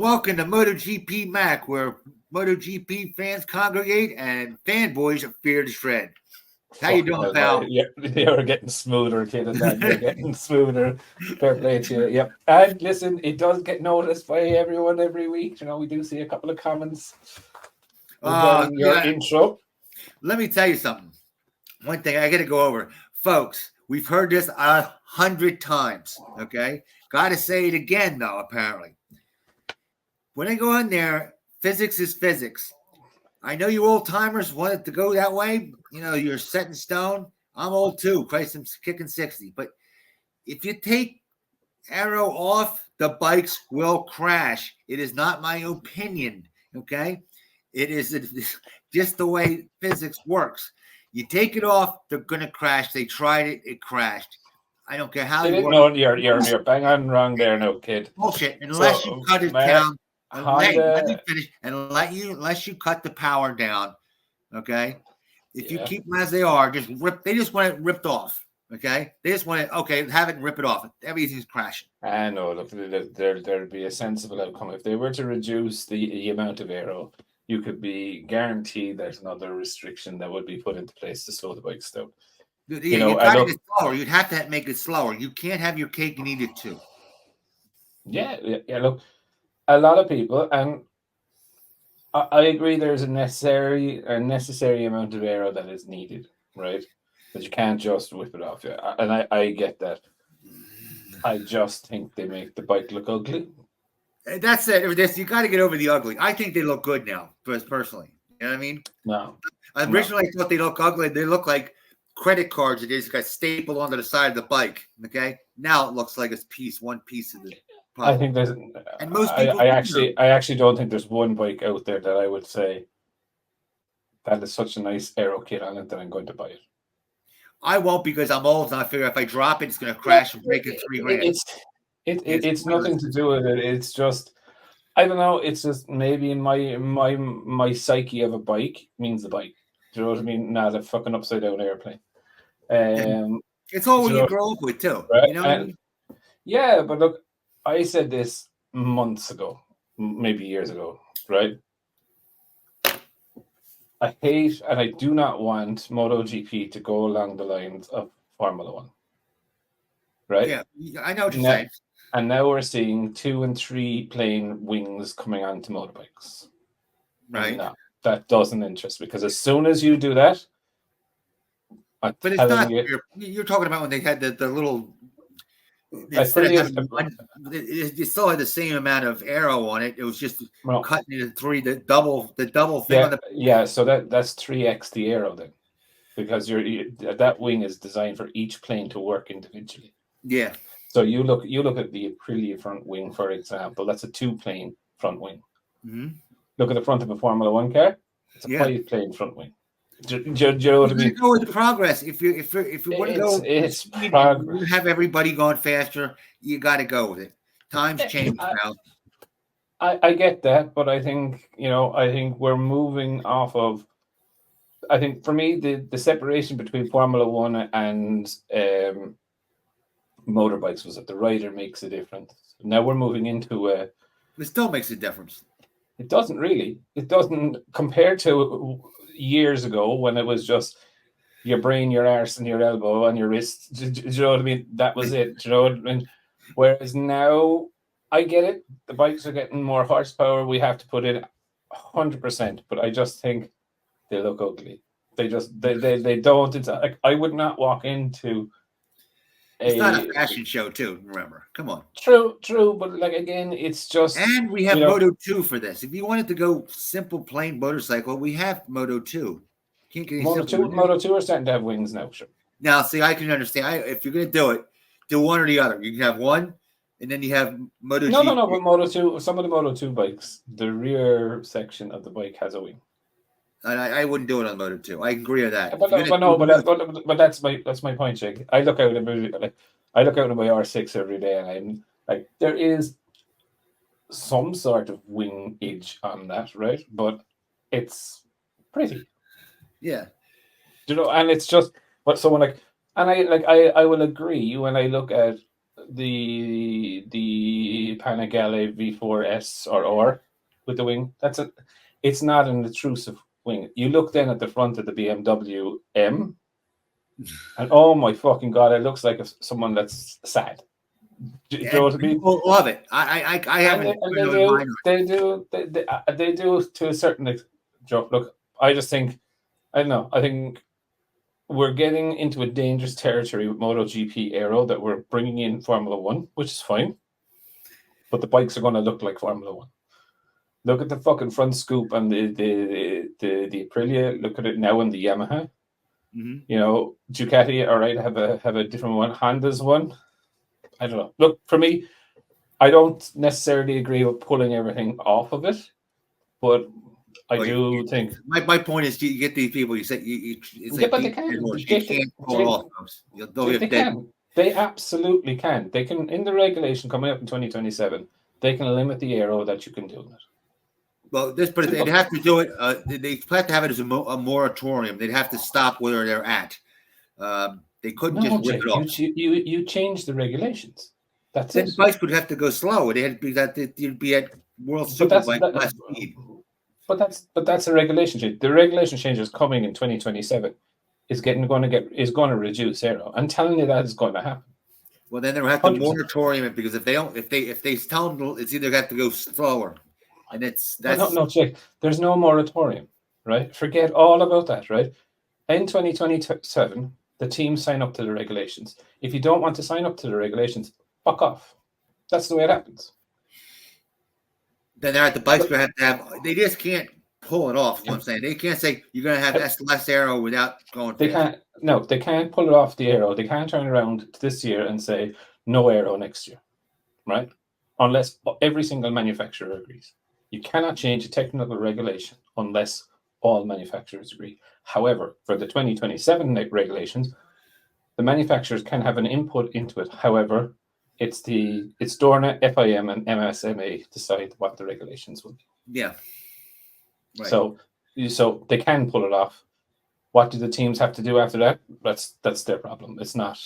Welcome to MotoGP Mac, where MotoGP fans congregate and fanboys are feared to shred. How you doing, pal? Yeah, you're getting smoother, kid, and that you're getting smoother. Fair play to you. Yep. And listen, it does get noticed by everyone every week. We do see a couple of comments regarding your intro. Let me tell you something. One thing I got to go over, folks. We've heard this 100 times. Okay, got to say it again though. Apparently, when I go in there, physics is physics. I know you old timers wanted to go that way. You're set in stone. I'm old too. Christ, I'm kicking 60. But if you take aero off, the bikes will crash. It is not my opinion. Okay. It is just the way physics works. You take it off, they're going to crash. They tried it. It crashed. I don't care how you work. No, you're bang on wrong there, no kid. Bullshit. Unless you cut it down. Let me finish. Unless you cut the power down, okay? If you keep them as they are, they just want it ripped off, okay? They just want it, have it and rip it off. Everything's crashing. I know, look, there'd be a sensible outcome. If they were to reduce the amount of aero, you could be guaranteed there's another restriction that would be put into place to slow the bikes down. You gotta get slower. You'd have to make it slower. You can't have your cake and eat it too. Yeah, look. A lot of people, and I agree, there's a necessary amount of aero that is needed, right? But you can't just whip it off. Yeah, and I get that. I just think they make the bike look ugly. That's it. You got to get over the ugly. I think they look good now, personally. You know what I mean? No. Originally, I thought they look ugly. They look like credit cards that just got stapled onto the side of the bike. Okay, now it looks like one piece of the. I think there's, and most people. I actually don't think there's one bike out there that I would say that is such a nice aero kit on it that I'm going to buy it. I won't, because I'm old and I figure if I drop it, it's going to crash and break it $3,000. It's nothing to do with it. It's just, I don't know. It's just maybe in my psyche of a bike means the bike. Do you know what I mean? Not a fucking upside down airplane. It's all what you grow up with too. Right? You know what I mean? Yeah, but look, I said this months ago, maybe years ago, right? I hate and I do not want MotoGP to go along the lines of Formula One. Right? Yeah, I know what you're saying. And now we're seeing 2 and 3 plane wings coming onto motorbikes. Right. No, that doesn't interest me, because as soon as you do that, but it's not. You're talking about when they had the little. You still had the same amount of aero on it. It was just cutting it in 3, the double thing on the. Yeah, so that's 3x the aero then, because that wing is designed for each plane to work individually. Yeah. So you look at the Aprilia front wing, for example. That's a 2-plane front wing. Mm-hmm. Look at the front of a Formula One car. It's a 5-plane front wing. Do you know what I mean? Go with the progress. If you want to go, it's progress. You have everybody going faster. You got to go with it. Times change now. I get that, but I think we're moving off of. I think for me, the separation between Formula One and motorbikes was that the rider makes a difference. Now we're moving into it still makes a difference. It doesn't really. It doesn't, compared to years ago when it was just your brain, your arse, and your elbow and your wrist. Do you know what I mean? That was it. Do you know what I mean? Whereas now, I get it. The bikes are getting more horsepower. We have to put in 100%. But I just think they look ugly. They don't. It's like, I would not walk into. It's not a fashion show, too. Remember, come on. True. But like again, it's just. And we have Moto 2 for this. If you wanted to go simple, plain motorcycle, we have Moto 2. Can't get any Moto 2 are starting to have wings now. Sure. Now, see, I can understand. If you're going to do it, do one or the other. You can have one, and then you have MotoGP. No. But Moto 2, some of the Moto 2 bikes, the rear section of the bike has a wing. And I wouldn't do it on Moto 2. I agree with that. But that's my point, Jake. I look out at my R6 every day, and I'm like, there is some sort of wing edge on that, right? But it's pretty. Yeah. And it's just. But so when I will agree when I look at the Panigale V4S or R with the wing. It's not an intrusive wing. You look then at the front of the BMW M, and oh my fucking god, it looks like someone that's sad. Do you know what I mean? People love it. I haven't. And they do to a certain extent. Look, I just think, I don't know. I think we're getting into a dangerous territory with MotoGP Aero that we're bringing in Formula One, which is fine. But the bikes are going to look like Formula One. Look at the fucking front scoop and the Aprilia. Look at it now in the Yamaha. Mm-hmm. You know, Ducati, all right, have a different one. Honda's one. I don't know. Look, for me, I don't necessarily agree with pulling everything off of it, but I do think my point is you get these people. You say it's like but they can. you can't pull it off. They can. They absolutely can. They can, in the regulation coming up in 2027, they can limit the aero that you can do it. Well, but they'd have to do it. They have to have it as a moratorium. They'd have to stop where they're at. They couldn't just rip it off. You change the regulations. That's then it. The bikes would have to go slow. They had to be that you'd be at World Superbike less speed. But that's a regulation change. The regulation change is coming in 2027. Is going to reduce aero. I'm telling you that is going to happen. Well, then they'll have to moratorium it, because if they tell them it's either got to go slower, and that's no, Jake. There's no moratorium, right? Forget all about that, right? In 2027, the teams sign up to the regulations. If you don't want to sign up to the regulations, fuck off. That's the way it happens. Then they're at the bikes going to have. They just can't pull it off. What I'm saying, they can't say you're going to have less aero without going. They can't. No, they can't pull it off the aero. They can't turn around this year and say no aero next year, right? Unless every single manufacturer agrees. You cannot change a technical regulation unless all manufacturers agree. However, for the 2027 regulations, the manufacturers can have an input into it. However, it's dorna, FIM, and MSMA decide what the regulations will be. Yeah. Right. So they can pull it off. What do the teams have to do after that? That's their problem. It's not.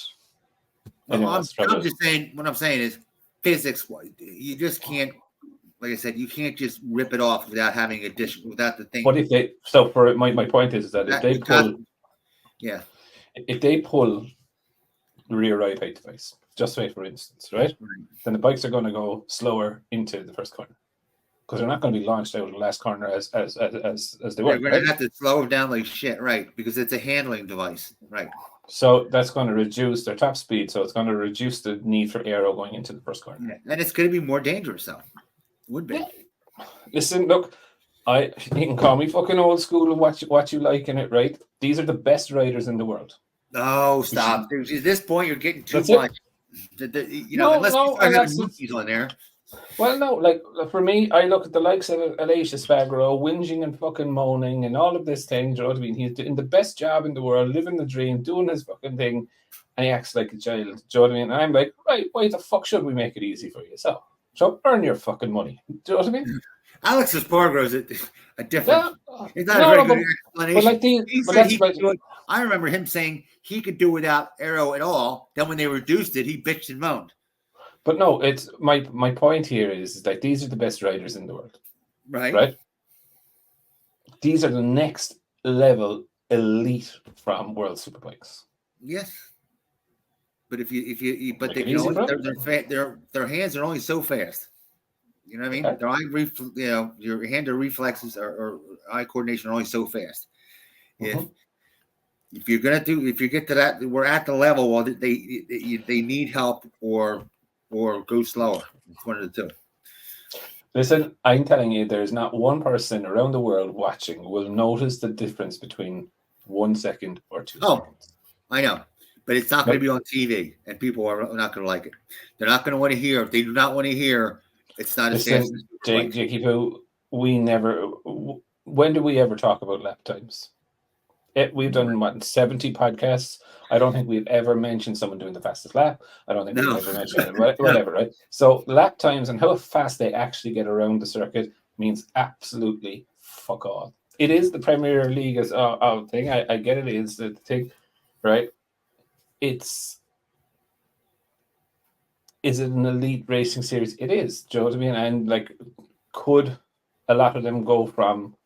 Well, I'm just saying. What I'm saying is, physics. You just can't. Like I said, you can't just rip it off without having without the thing. But if they, so for my point is that if they pull, if they pull the rear ride height device, just say for instance, right, then the bikes are going to go slower into the first corner because they're not going to be launched out of the last corner as they were. They're going to have to slow them down like shit, right? Because it's a handling device, right? So that's going to reduce their top speed. So it's going to reduce the need for aero going into the first corner. Yeah. And it's going to be more dangerous, though. Would be. Listen, look, you can call me fucking old school and what you like in it, right? These are the best riders in the world. Oh, stop! At this point, you're getting too much. Unless you start having monkeys on there. Well, no, like for me, I look at the likes of Alicia Spagro whinging and fucking moaning and all of this thing. Do you know what I mean? He's doing the best job in the world, living the dream, doing his fucking thing, and he acts like a child. Do you know what I mean? And I'm like, right, why the fuck should we make it easy for you? So earn your fucking money. Do you know what I mean? Alex Espargaro is a different. It's not a very good explanation. I remember him saying he could do without aero at all. Then when they reduced it, he bitched and moaned. But no, it's my point here is that these are the best riders in the world. Right? These are the next level elite from World Superbikes. Yes. But their hands are only so fast. You know what I mean? Okay. Your hand to reflexes or eye coordination are only so fast. If you get to that, we're at the level while they need help or go slower. It's one of the two. Listen, I'm telling you, there's not one person around the world watching will notice the difference between 1 second or 2 seconds. I know. But it's not going to be on TV, and people are not going to like it. They're not going to want to hear. If they do not want to hear, it's not as fast as Jakey Poo, when do we ever talk about lap times? We've done 70 podcasts. I don't think we've ever mentioned someone doing the fastest lap. I don't think we've ever mentioned it. Whatever, right? So lap times and how fast they actually get around the circuit means absolutely fuck all. It is the Premier League as a thing. I get it is the thing, right? It's is it an elite racing series? It is. Do you know what I mean? And like, could a lot of them go from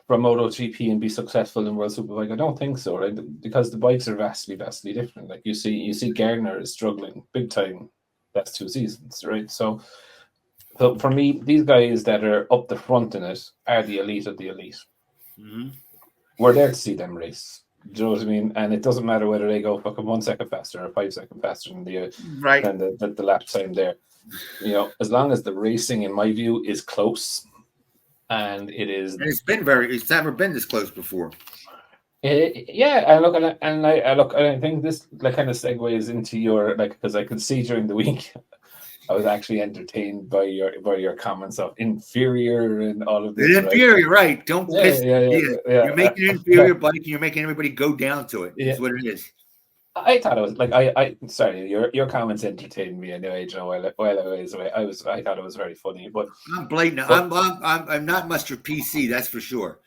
MotoGP and be successful in World Superbike? I don't think so, right? Because the bikes are vastly different. Like you see Gardner is struggling big time last 2 seasons, right? So for me, these guys that are up the front in it are the elite of the elite. Mm-hmm. We're there to see them race. Do you know what I mean? And it doesn't matter whether they go fucking 1 second faster or 5 seconds faster than the lap time there. You know, as long as the racing, in my view, is close, and it is. And it's never been this close before. Yeah, I think this like kind of segues into your because I could see during the week, I was actually entertained by your comments of inferior and all of this. Inferior, right? Don't piss. Yeah. You're making an inferior bike, and you're making everybody go down to it. That's what it is. I thought it was like I sorry, your comments entertained me anyway. You know, while I was away, I thought it was very funny. But I'm blatant. I'm not Mr. PC, that's for sure.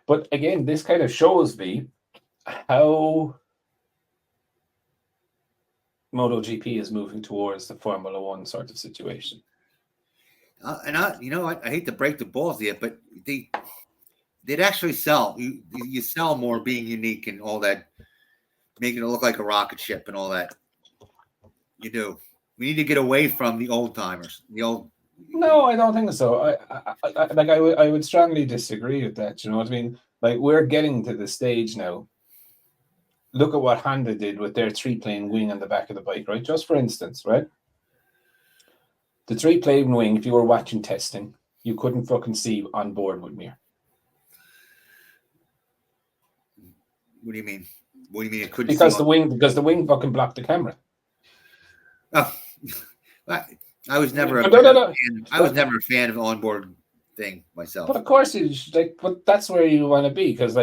But again, this kind of shows me how MotoGP is moving towards the Formula One sort of situation. I hate to break the balls to you, but they'd actually sell. You sell more being unique and all that, making it look like a rocket ship and all that. You do. We need to get away from the old timers. No, I don't think so. I would strongly disagree with that. You know what I mean? Like we're getting to the stage now. Look at what Honda did with their 3-plane wing on the back of the bike, right? Just for instance, right? The 3-plane wing, if you were watching testing, you couldn't fucking see on board with me. What do you mean? What do you mean it couldn't? Because the wing fucking blocked the camera. Oh, I was never. I was never a fan of onboard thing myself. But of course, but that's where you want to be, because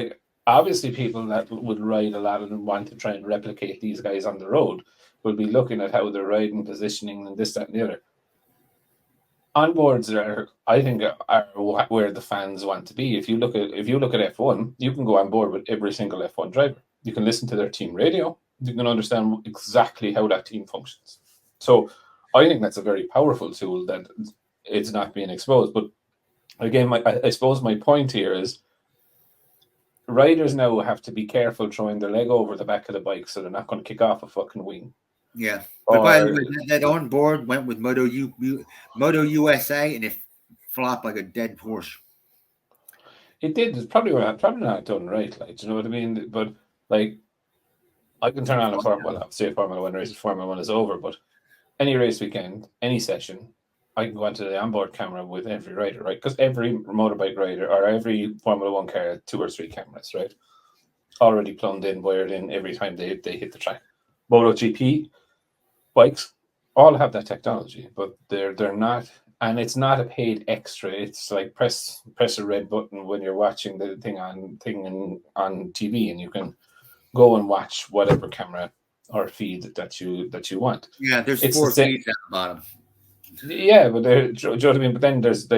obviously people that would ride a lot and want to try and replicate these guys on the road will be looking at how they're riding, positioning, and this, that, and the other. Onboards I think, are where the fans want to be. If you look at F1, you can go on board with every single F1 driver. You can listen to their team radio. You can understand exactly how that team functions. So I think that's a very powerful tool that it's not being exposed. But again, I suppose my point here is riders now have to be careful throwing their leg over the back of the bike so they're not going to kick off a fucking wing. Yeah. But by the way, that on board went with Moto USA, and it flopped like a dead Porsche. It did. It's probably not done right. Like, do you know what I mean? But like, I can turn on a Formula One race. Formula One is over, but any race weekend, any session, I can go onto the onboard camera with every rider, right? Because every motorbike rider or every Formula One car has 2 or 3 cameras, right? Already plumbed in, wired in every time they hit the track. MotoGP bikes all have that technology, but they're not, and it's not a paid extra. It's like press a red button when you're watching the thing on TV, and you can go and watch whatever camera or feed that you want. Yeah, there's 4 feeds at the bottom. Yeah, but do you know what I mean? But then there's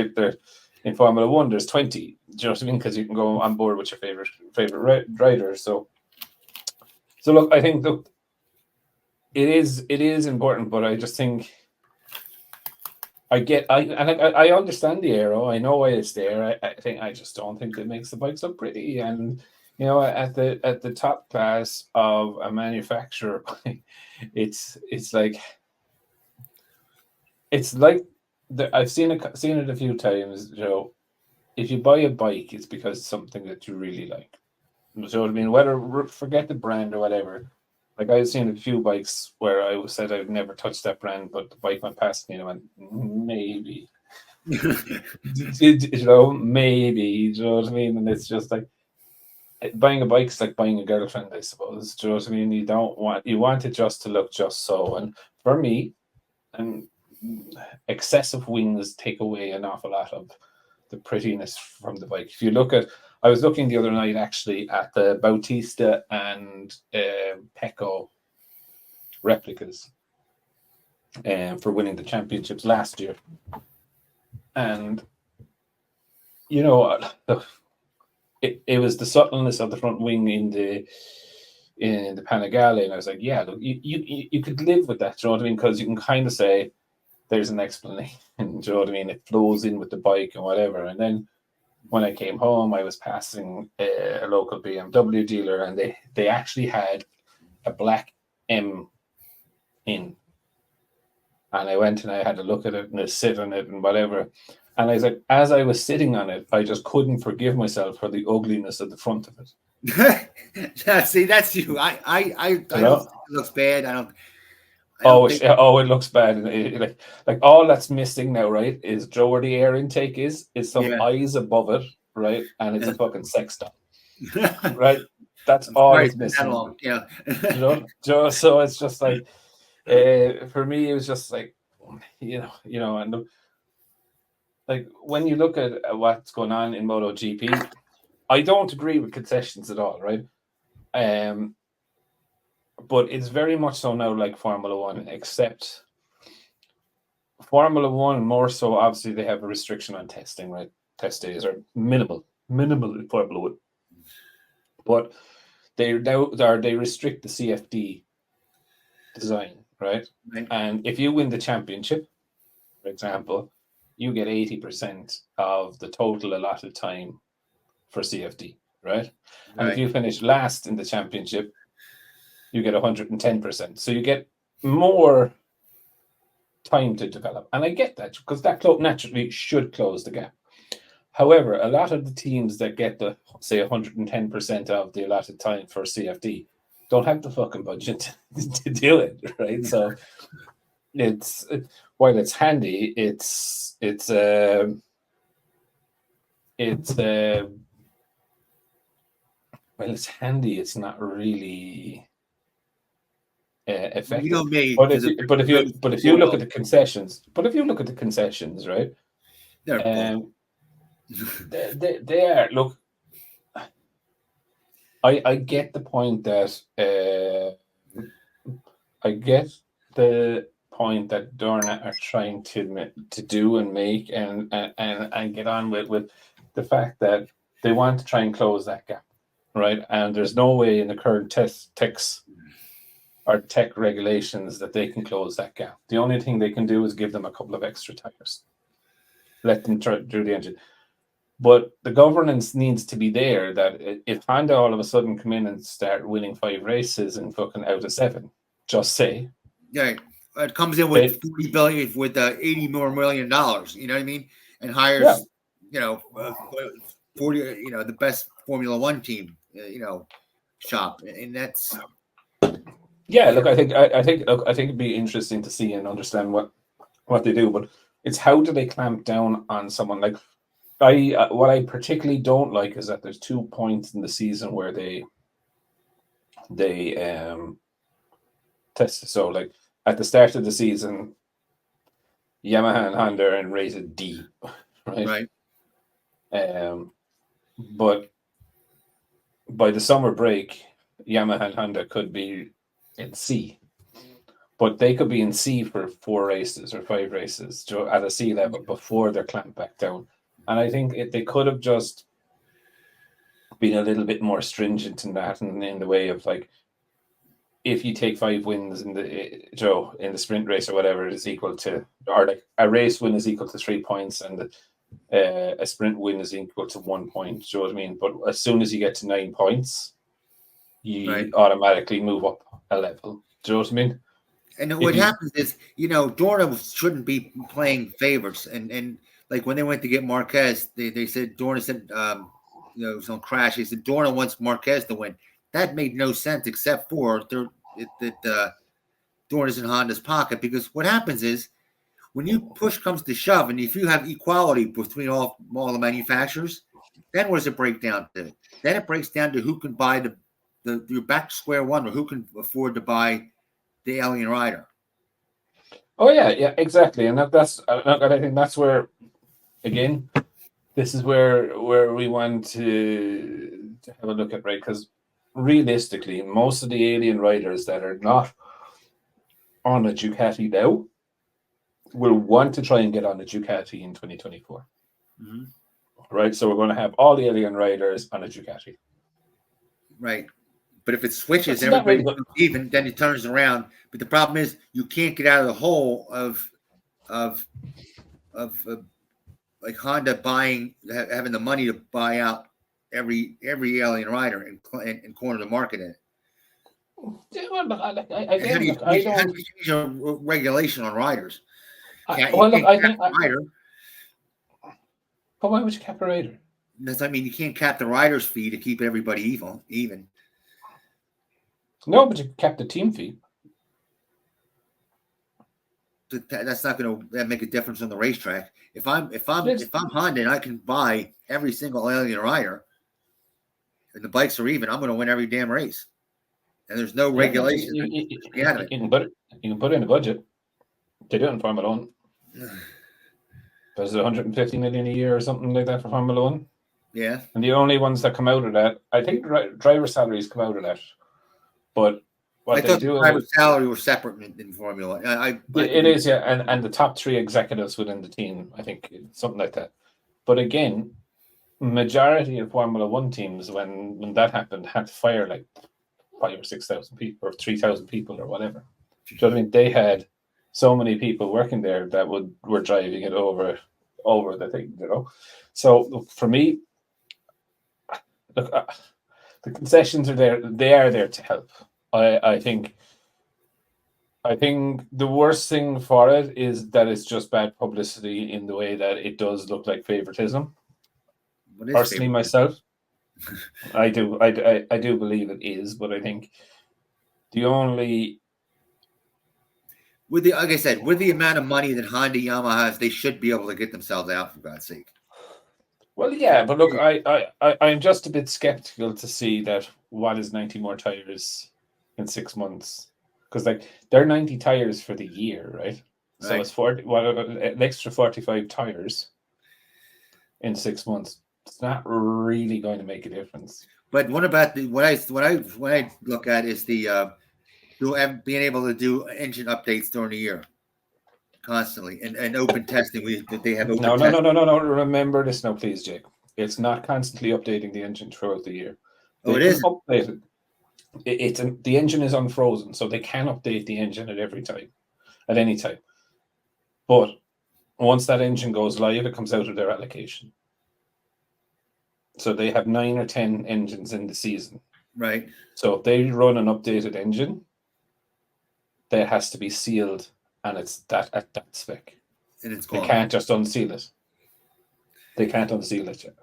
in Formula One, there's 20. Do you know what I mean? Because you can go on board with your favorite riders. So look, I think it is important, but I just think I understand the aero. I know why it's there. I just don't think it makes the bikes look pretty. And you know, at the top class of a manufacturer, it's like I've seen it a few times. You know, if you buy a bike, it's because it's something that you really like. So I mean, whether forget the brand or whatever. Like I've seen a few bikes where I said I'd never touch that brand, but the bike went past me and I went, maybe. You know, maybe. You know what I mean? And it's just like buying a bike is like buying a girlfriend, I suppose. Do you know what I mean? You want it just to look just so. And for me, and excessive wings take away an awful lot of the prettiness from the bike. If you look at, I was looking the other night actually at the Bautista and Pecco replicas for winning the championships last year, and you know, it was the subtleness of the front wing in in the Panigale, and I was like, yeah, look, you could live with that, do you know what I mean? Because you can kind of say there's an explanation, do you know what I mean? It flows in with the bike and whatever. And then when I came home, I was passing a local BMW dealer, and they actually had a black M in. And I went and I had a look at it and I sit on it and whatever. And I was like, as I was sitting on it, I just couldn't forgive myself for the ugliness of the front of it. Yeah, see, that's you. I don't think it looks bad. I don't think. It looks bad. Like all that's missing now, right, is Joe, where the air intake is some eyes above it, right? And it's a fucking sex doll. Right? That's all it's missing. Yeah. Joe, so it's just like for me, it was just like, and like when you look at what's going on in MotoGP, I don't agree with concessions at all, right? But it's very much so now like Formula One, except Formula One more so. Obviously, they have a restriction on testing, right? Test days are minimal in Formula One, but they restrict the CFD design. Right? And if you win the championship, for example, you get 80% of the total allotted time for CFD, right? And if you finish last in the championship, you get 110%. So you get more time to develop. And I get that, because that naturally should close the gap. However, a lot of the teams that get the, say, 110% of the allotted time for CFD don't have the fucking budget to do it, right? So while it's handy, it's handy. It's not really effective. You know me, but if you look at the concessions, right? They are. Look, I get the point that Dorna are trying to do and make and get on with the fact that they want to try and close that gap, right? And there's no way in the current tech regulations that they can close that gap. The only thing they can do is give them a couple of extra tires, let them try through the engine. But the governance needs to be there, that if Honda all of a sudden come in and start winning 5 races and fucking out of 7, just say. Yeah, it comes in with $40 billion, with $80 more million. You know what I mean? And hires, 40, the best Formula One team, shop, and that's. Yeah, look, I think it'd be interesting to see and understand what they do, but it's how do they clamp down on someone like. What I particularly don't like is that there's 2 points in the season where they test. So like at the start of the season, Yamaha and Honda are rated D, right? But by the summer break, Yamaha and Honda could be in C, but they could be in C for 4 races or 5 races at a C level before they're clamped back down. And I think they could have just been a little bit more stringent in that, and in the way of like, if you take 5 wins in the sprint race or whatever, it is equal to, or like a race win is equal to 3 points, and a sprint win is equal to 1 point. Do you know what I mean? But as soon as you get to 9 points, you automatically move up a level. Do you know what I mean? And what happens is, Dorna shouldn't be playing favorites, and like when they went to get Marquez, they said Dorna said, it was on crash. They said Dorna wants Marquez to win. That made no sense, except for that Dorna's in Honda's pocket, because what happens is when you push comes to shove, and if you have equality between all the manufacturers, then what does it break down to? Then it breaks down to who can buy you're back to square one, or who can afford to buy the alien rider. Oh yeah, exactly, and I think that's where, again, this is where we want to have a look at, right? Because realistically, most of the alien riders that are not on a Ducati now will want to try and get on a Ducati in 2024. Mm-hmm. Right? So we're going to have all the alien riders on a Ducati. Right. But if it switches, That's not really everybody good. even, then it turns around. But the problem is you can't get out of the hole of like Honda having the money to buy out every alien rider and corner the market in it. Yeah, well, look, How do again, you look, I how do don't. you change a regulation on riders? You Well, look, can't I cap think. the rider. But why would you cap a rider? I mean, you can't cap the rider's fee to keep everybody even. No, but you cap the team fee. That's not going to make a difference on the racetrack. If I'm Yes. Honda and I can buy every single alien rider, and the bikes are even, I'm going to win every damn race. And there's no regulation. You can put it in the budget. They do it in Formula One. There's 150 million a year or something like that for Formula One. Yeah. And the only ones that come out of that, I think driver salaries come out of that. But what I they thought do, the driver's salary was separate in Formula One. it is, yeah, and the top 3 executives within the team, I think, something like that. But again, majority of Formula One teams, when that happened, had to fire like 5,000 or 6,000 people or 3,000 people or whatever. Do you know what I mean? They had so many people working there that were driving it over the thing, you know. So for me, look, the concessions are there. They are there to help. I think the worst thing for it is that it's just bad publicity in the way that it does look like favoritism. Personally, myself, I do believe it is, but I think the only like I said, with the amount of money that Honda Yamaha has, they should be able to get themselves out, for God's sake. Well, yeah, but look, I'm just a bit skeptical to see that what is 90 more tires in 6 months, because like they're 90 tires for the year, right? So it's 40, an extra 45 tires in 6 months. It's not really going to make a difference. But what about what I look at is the being able to do engine updates during the year constantly and open testing. They have open testing. No. Remember this now, please, Jake. It's not constantly updating the engine throughout the year. It is updated. The engine is unfrozen, so they can update the engine at any time. But once that engine goes live, it comes out of their allocation. So they have 9 or 10 engines in the season. Right. So if they run an updated engine, that has to be sealed, and it's that at that spec. And it's gone. They can't just unseal it. They can't unseal it yet.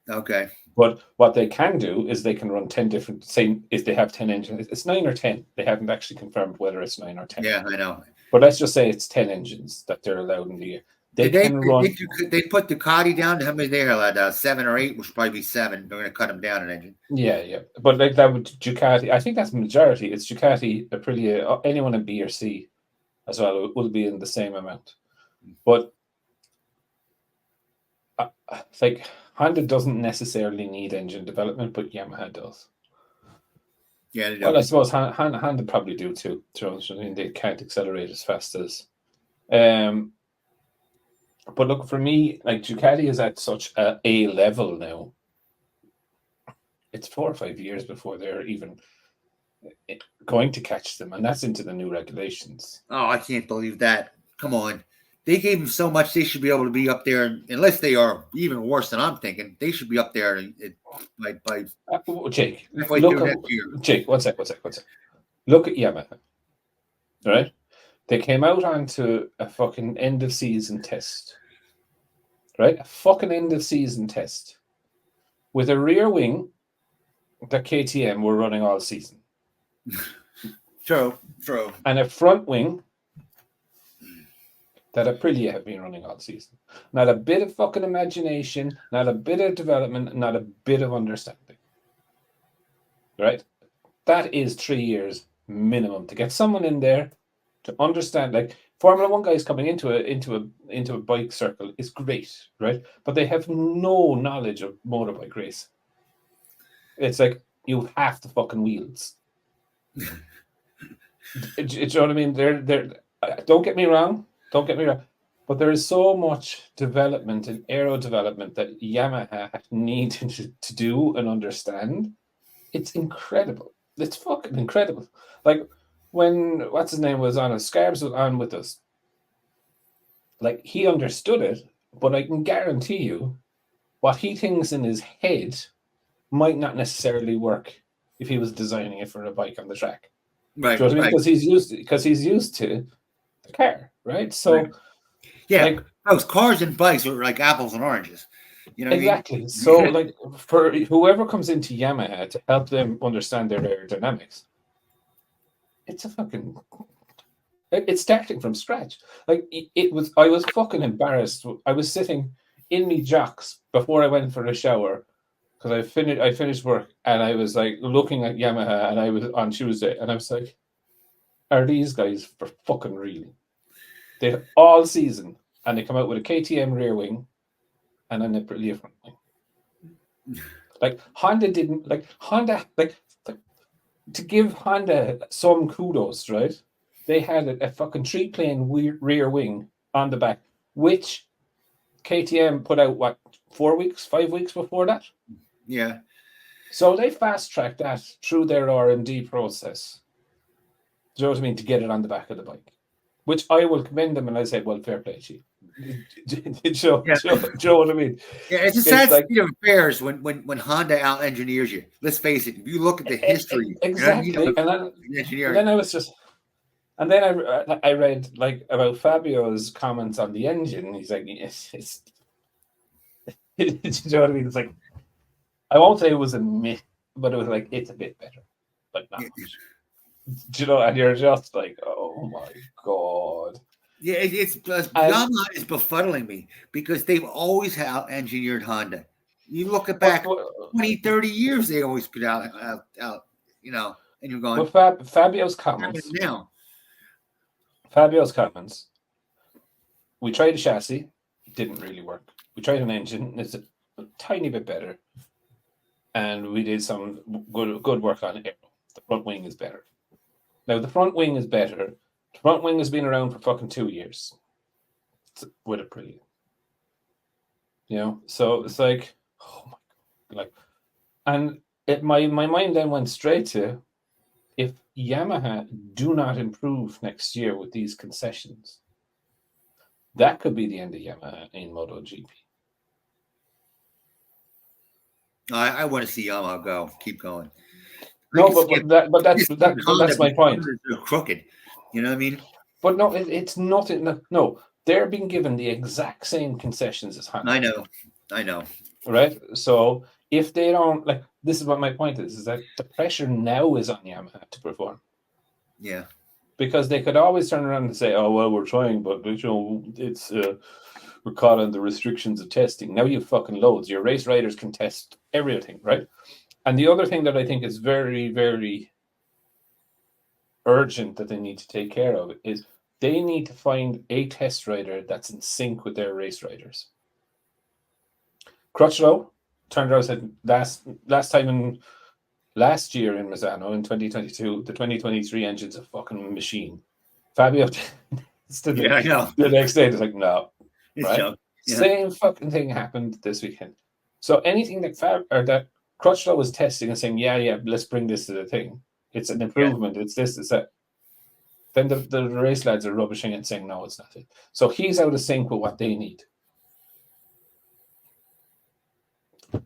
Okay. But what they can do is they can run 10 different, say if they have 10 engines, it's 9 or 10. They haven't actually confirmed whether it's 9 or 10. Yeah, I know. But let's just say it's 10 engines that they're allowed in the year. They put Ducati down to how many they're allowed? 7 or 8, which would probably be 7. They're going to cut them down an engine. Yeah. But like that would Ducati, I think that's majority. It's Ducati, Aprilia, anyone in B or C as well will be in the same amount. But like Honda doesn't necessarily need engine development, but Yamaha does. Yeah, they do. Well, I suppose Honda probably do too. I mean, they can't accelerate as fast as. But look, for me, like Ducati is at such a level now. It's 4 or 5 years before they're even going to catch them, and that's into the new regulations. Oh, I can't believe that. Come on. They gave them so much, they should be able to be up there, unless they are even worse than I'm thinking. They should be up there by Jake, Jake, one sec. Look at Yamaha, right? They came out onto a fucking end of season test, right? A fucking end of season test with a rear wing that KTM were running all season. True. And a front wing that Aprilia have been running all season. Not a bit of fucking imagination, not a bit of development, not a bit of understanding. Right? That is 3 years minimum to get someone in there to understand. Like Formula One guys coming into a bike circle is great, right? But they have no knowledge of motorbike racing. It's like you have the fucking wheels. Do you know what I mean? They're don't get me wrong, but there is so much development and aero development that Yamaha needed to do and understand. It's incredible. It's fucking incredible. Like when what's his name was on us, Scarbs was on with us. Like he understood it, but I can guarantee you, what he thinks in his head might not necessarily work if he was designing it for a bike on the track. Right. Do you know what I mean? Right. Because he's used to the car, right? So, Right. Yeah. like Those cars and bikes are like apples and oranges. You know what exactly. I mean? So, like for whoever comes into Yamaha to help them understand their aerodynamics, it's a fucking. It's starting from scratch. Like it was. I was fucking embarrassed. I was sitting in me jocks before I went for a shower because I finished work and I was like looking at Yamaha and I was on Tuesday and I was like, are these guys for fucking real? They all season and they come out with a KTM rear wing and an Aprilia front wing. Like Honda didn't like to give Honda some kudos, right? They had a fucking 3-plane rear wing on the back, which KTM put out what 4 weeks, 5 weeks before that. Yeah. So they fast tracked that through their R&D process. Do you know what I mean? To get it on the back of the bike, which I will commend them, and I said, "Well, fair play to you." Do you know what I mean? Yeah, it's a sad state of affairs when Honda out-engineers you. Let's face it. If you look at the history, exactly. engineering. And then I was just, and then I read like about Fabio's comments on the engine. He's like, it's you know what I mean? It's like, I won't say it was a myth, but it was like it's a bit better, but not much. Do you know? And you're just like, oh my god. Yeah, Yamaha is befuddling me because they've always out-engineered Honda. You look at back 20, 30 years, they always put out, you know, and you're going. But Fabio's comments. Now. Fabio's comments. We tried a chassis, didn't really work. We tried an engine, it's a tiny bit better, and we did some good work on it. The front wing is better. Now the front wing is better. The front wing has been around for fucking 2 years with Aprilia. You know, so it's like, oh my god, like, and my mind then went straight to, if Yamaha do not improve next year with these concessions, that could be the end of Yamaha in MotoGP. I want to see Yamaha go, keep going. No, but that's my point. They're crooked. You know what I mean? But no, it's nothing. No, they're being given the exact same concessions as Honda. I know. Right? So if they don't, like, this is what my point is that the pressure now is on Yamaha to perform. Yeah. Because they could always turn around and say, oh, well, we're trying, but, you know, it's we're caught on the restrictions of testing. Now you have fucking loads. Your race riders can test everything, right? And the other thing that I think is very, very urgent that they need to take care of is they need to find a test rider that's in sync with their race riders. Crutchlow turned around and said last year in Misano in 2022, the 2023 engine's a fucking machine. Fabio I know. The next day it's like, no. It's right? Yeah. Same fucking thing happened this weekend. So anything that Crutchlow was testing and saying, yeah, let's bring this to the thing. It's an improvement. Yeah. It's this, it's that. Then the race lads are rubbishing and saying, no, it's not it. So he's out of sync with what they need.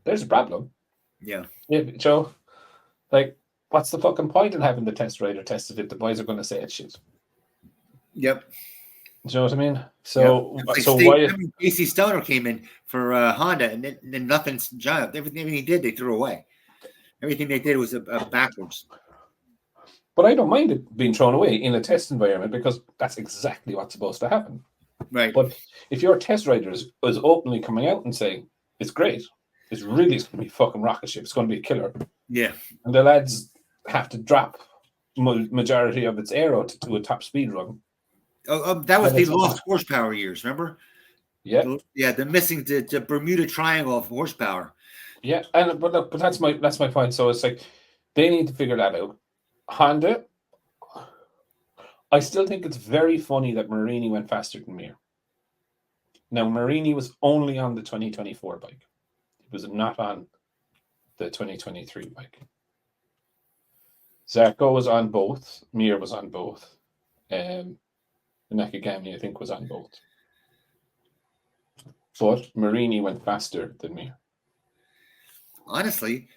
There's a problem. Yeah. Joe, like, what's the fucking point in having the test rider tested if the boys are going to say it's shit? Yep. Do you know what I mean? So, yep. Casey Stoner came in for Honda, and then nothing's jived. Everything he did, they threw away. Everything they did was backwards. But I don't mind it being thrown away in a test environment because that's exactly what's supposed to happen. Right. But if your test rider is openly coming out and saying it's great, it's going to be fucking rocket ship. It's going to be a killer. Yeah. And the lads have to drop majority of its aero to a top speed run. That was the lost horsepower years, remember? Yeah. Yeah, they're missing the Bermuda Triangle of horsepower. Yeah, but that's my point. So it's like they need to figure that out. Honda, I still think it's very funny that Marini went faster than Mir. Now, Marini was only on the 2024 bike. It was not on the 2023 bike. Zarco was on both. Mir was on both. Nakagami, I think, was on both. But Marini went faster than Mir. Honestly,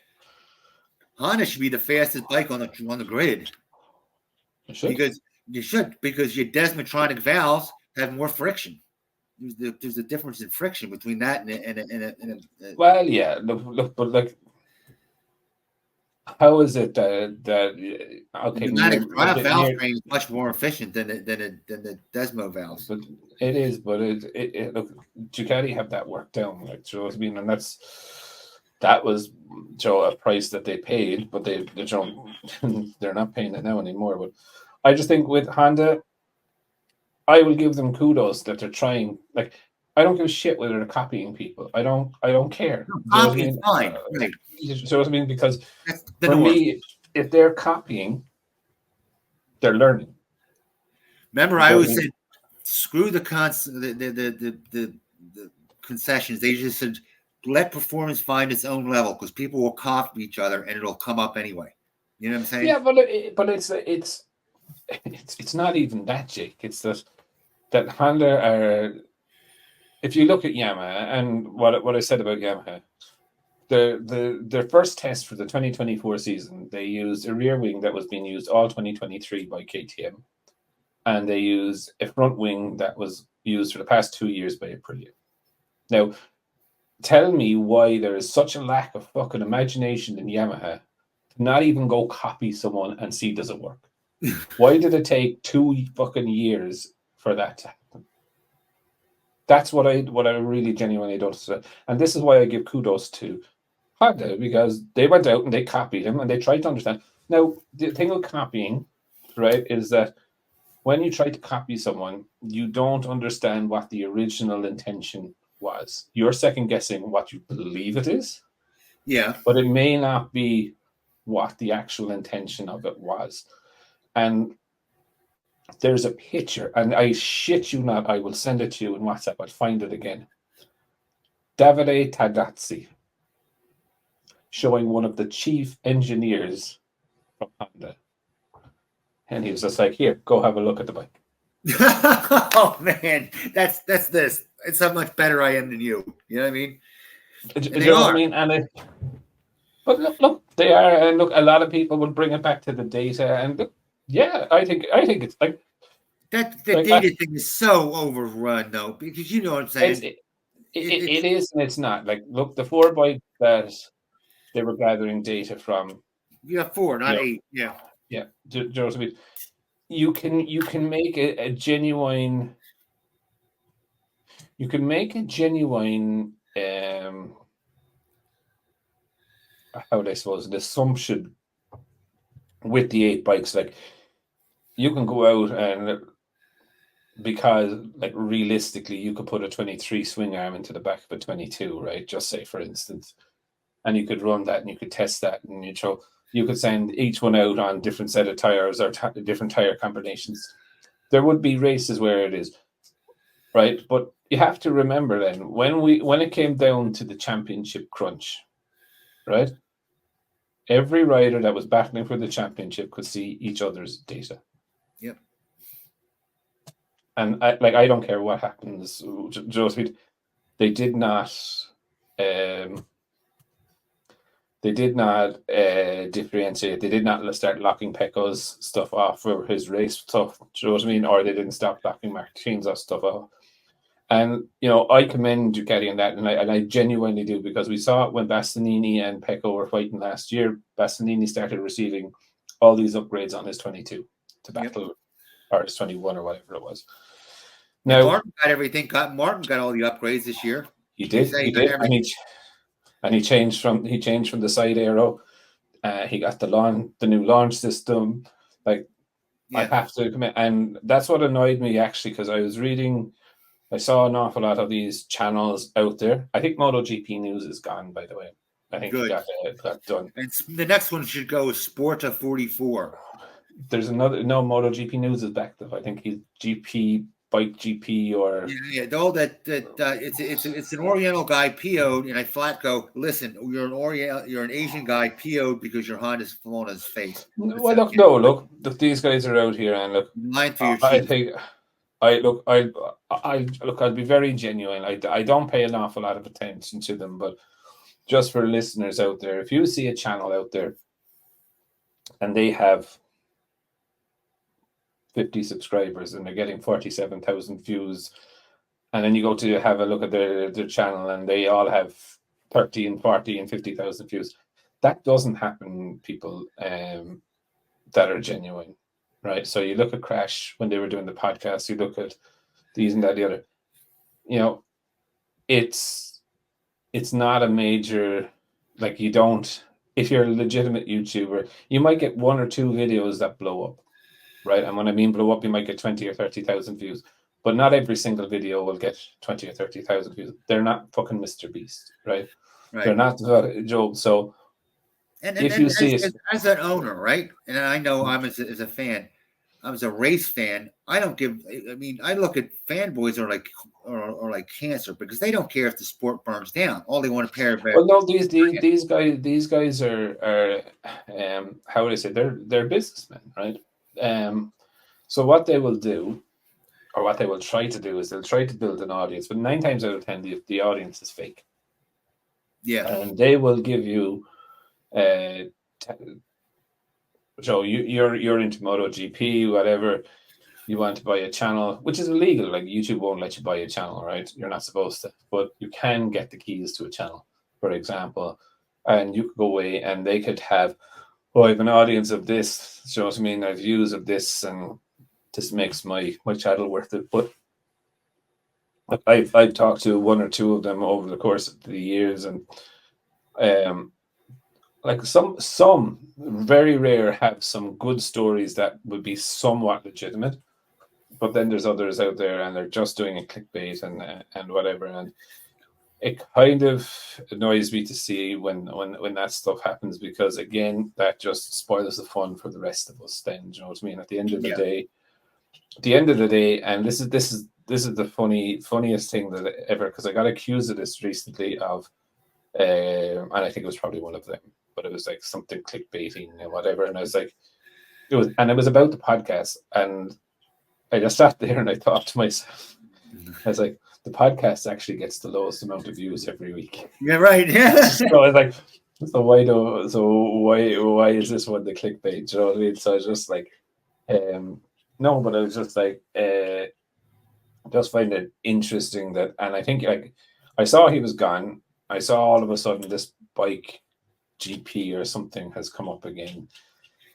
Honda should be the fastest bike on the grid. It should. Because your desmotronic valves have more friction. There's a difference in friction between that and a Well, yeah. Look, but like, how is it that okay? pneumatic valve train is much more efficient than the Desmo valves. But it is, but it look, Ducati have that worked down, like, you know what I mean, and that was a price that they paid, but they're not paying it now anymore. But I just think with Honda, I will give them kudos that they're trying. Like, I don't give a shit whether they're copying people. I don't care. Copying fine, right? So what I mean, because for me, if they're copying, they're learning. Remember, I always said, screw the concessions. They just said, let performance find its own level, because people will copy each other and it'll come up anyway. You know what I'm saying? Yeah, but it's not even that, Jake. It's that Honda are. If you look at Yamaha and what I said about Yamaha, their first test for the 2024 season, they used a rear wing that was being used all 2023 by KTM, and they used a front wing that was used for the past 2 years by Aprilia. Now, tell me why there is such a lack of fucking imagination in Yamaha to not even go copy someone and see does it work. Why did it take 2 fucking years for that to happen? That's what I really genuinely don't understand. And this is why I give kudos to Honda, because they went out and they copied him and they tried to understand. Now, the thing with copying, right, is that when you try to copy someone, you don't understand what the original intention was. You're second guessing what you believe it is. Yeah. But it may not be what the actual intention of it was. And there's a picture, and I shit you not, I will send it to you in WhatsApp. I'll find it again. Davide Tadazzi showing one of the chief engineers from Honda. And he was just like, here, go have a look at the bike. Oh, man. That's this. It's how much better I am than you. You know what I mean? You know what I mean? And but look, they are. And look, a lot of people will bring it back to the data. And look, yeah, I think it's like that. The data thing is so overrun, though, because you know what I'm saying. It is, and it's not. Like, look, the 4 bikes that they were gathering data from. Yeah, 4, not 8. Yeah. Yeah. Do you know what I mean? You can make a genuine. You can make a genuine. How would I suppose an assumption with the 8 bikes, like you can go out and because like realistically you could put a 23 swing arm into the back of a 22, right? Just say for instance, and you could run that and you could test that and you could send each one out on different set of tires or different tire combinations. There would be races where it is, right? But you have to remember then when it came down to the championship crunch, right? Every rider that was battling for the championship could see each other's data. Yep. And I don't care what happens. Joseph, they did not differentiate. They did not start locking Pecco's stuff off for his race stuff. Do you know what I mean? Or they didn't stop locking Martinez's stuff off. And I commend Ducati on that, and I genuinely do, because we saw it when Bastianini and Pecco were fighting last year. Bastianini started receiving all these upgrades on his 22 to battle, or his 21 or whatever it was. Now Martin got everything. Martin got all the upgrades this year. He did. And he changed from the side aero. He got the new launch system. Like, I have to commit, and that's what annoyed me actually, because I saw an awful lot of these channels out there. I think MotoGP News is gone, by the way. I think it got done. And the next one should go with Sporta 44. There's MotoGP News is back though. I think he's GP Bike GP or All that it's an Oriental guy PO'd, and I flat go, listen, you're an Asian guy PO'd because your Honda's fallen on his face. well, look, these guys are out here, and look, Line for your I cheese. think I'll be very genuine. I don't pay an awful lot of attention to them, but just for listeners out there, if you see a channel out there and they have 50 subscribers and they're getting 47,000 views, and then you go to have a look at their channel and they all have 30 and 40 and 50,000 views, that doesn't happen, people that are genuine, right? So you look at Crash when they were doing the podcast, you look at these and that, the other, you know, it's not a major, like, you don't, if you're a legitimate YouTuber, you might get 1 or 2 videos that blow up, right? And when I mean blow up, you might get 20 or 30,000 views, but not every single video will get 20 or 30,000 views. They're not fucking Mr. Beast, right? They're not Joe. So if you see as an owner, right? And I know I'm as a fan, I'm as a race fan. I don't give. I mean, I look at fanboys are like cancer, because they don't care if the sport burns down. All they want to pair. Well, no, these guys are how would I say, they're businessmen, right? So what they will do, or what they will try to do, is they'll try to build an audience, but 9 times out of 10, the audience is fake. Yeah, and they will give you. So you're into MotoGP, whatever. You want to buy a channel, which is illegal. Like, YouTube won't let you buy a channel, right? You're not supposed to, but you can get the keys to a channel, for example, and you could go away and they could have, I have an audience of this. So I mean, I have views of this, and this makes my channel worth it. But I've talked to 1 or 2 of them over the course of the years, and like some very rare have some good stories that would be somewhat legitimate, but then there's others out there and they're just doing a clickbait and whatever, and it kind of annoys me to see when that stuff happens, because again, that just spoils the fun for the rest of us. Then, do you know what I mean? At the end of the day, and this is the funniest thing that ever, because I got accused of this recently of, and I think it was probably one of them, but it was like something clickbaiting and whatever, and I was like, it was about the podcast, and I just sat there and I thought to myself, I was like, the podcast actually gets the lowest amount of views every week. Yeah, right. Yeah. So I was like, why is this one the clickbait? Do you know what I mean? So I was just like, no, but I was just like, just find it interesting that, and I think, like, I saw he was gone. I saw all of a sudden this bike GP or something has come up again,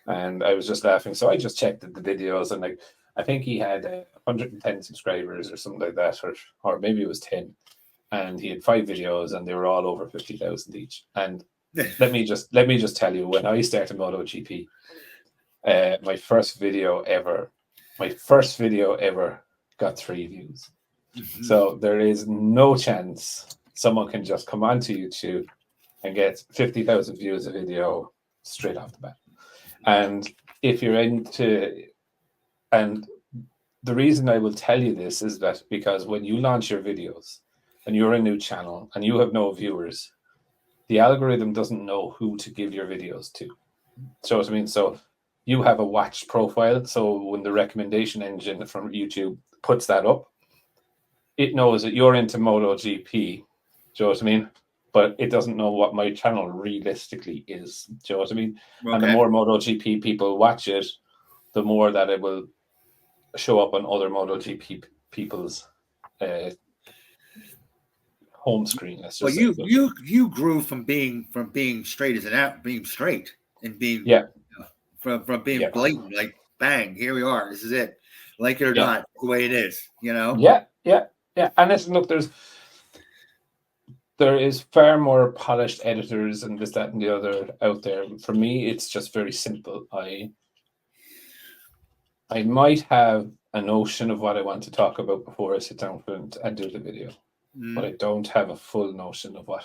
and I was just laughing. So I just checked the videos, and like, I think he had 110 subscribers or something like that, or maybe it was 10, and he had 5 videos, and they were all over 50,000 each. And let me just tell you, when I started MotoGP, my first video ever got 3 views. Mm-hmm. So there is no chance someone can just come onto YouTube and get 50,000 views a video straight off the bat. And if you're into, and the reason I will tell you this is that because when you launch your videos and you're a new channel and you have no viewers, the algorithm doesn't know who to give your videos to. So what I mean, so you have a watch profile. So when the recommendation engine from YouTube puts that up, it knows that you're into MotoGP. Do you know what I mean? But it doesn't know what my channel realistically is. Do you know what I mean? Okay. And the more MotoGP people watch it, the more that it will show up on other MotoGP people's home screen. Well, you grew from being straight as an out, being straight, and being from being blatant, like, bang, here we are, this is it, like it or not, the way it is, you know. Yeah. And listen, look, there is far more polished editors and this, that, and the other out there. For me, it's just very simple. I might have a notion of what I want to talk about before I sit down and do the video, but I don't have a full notion of what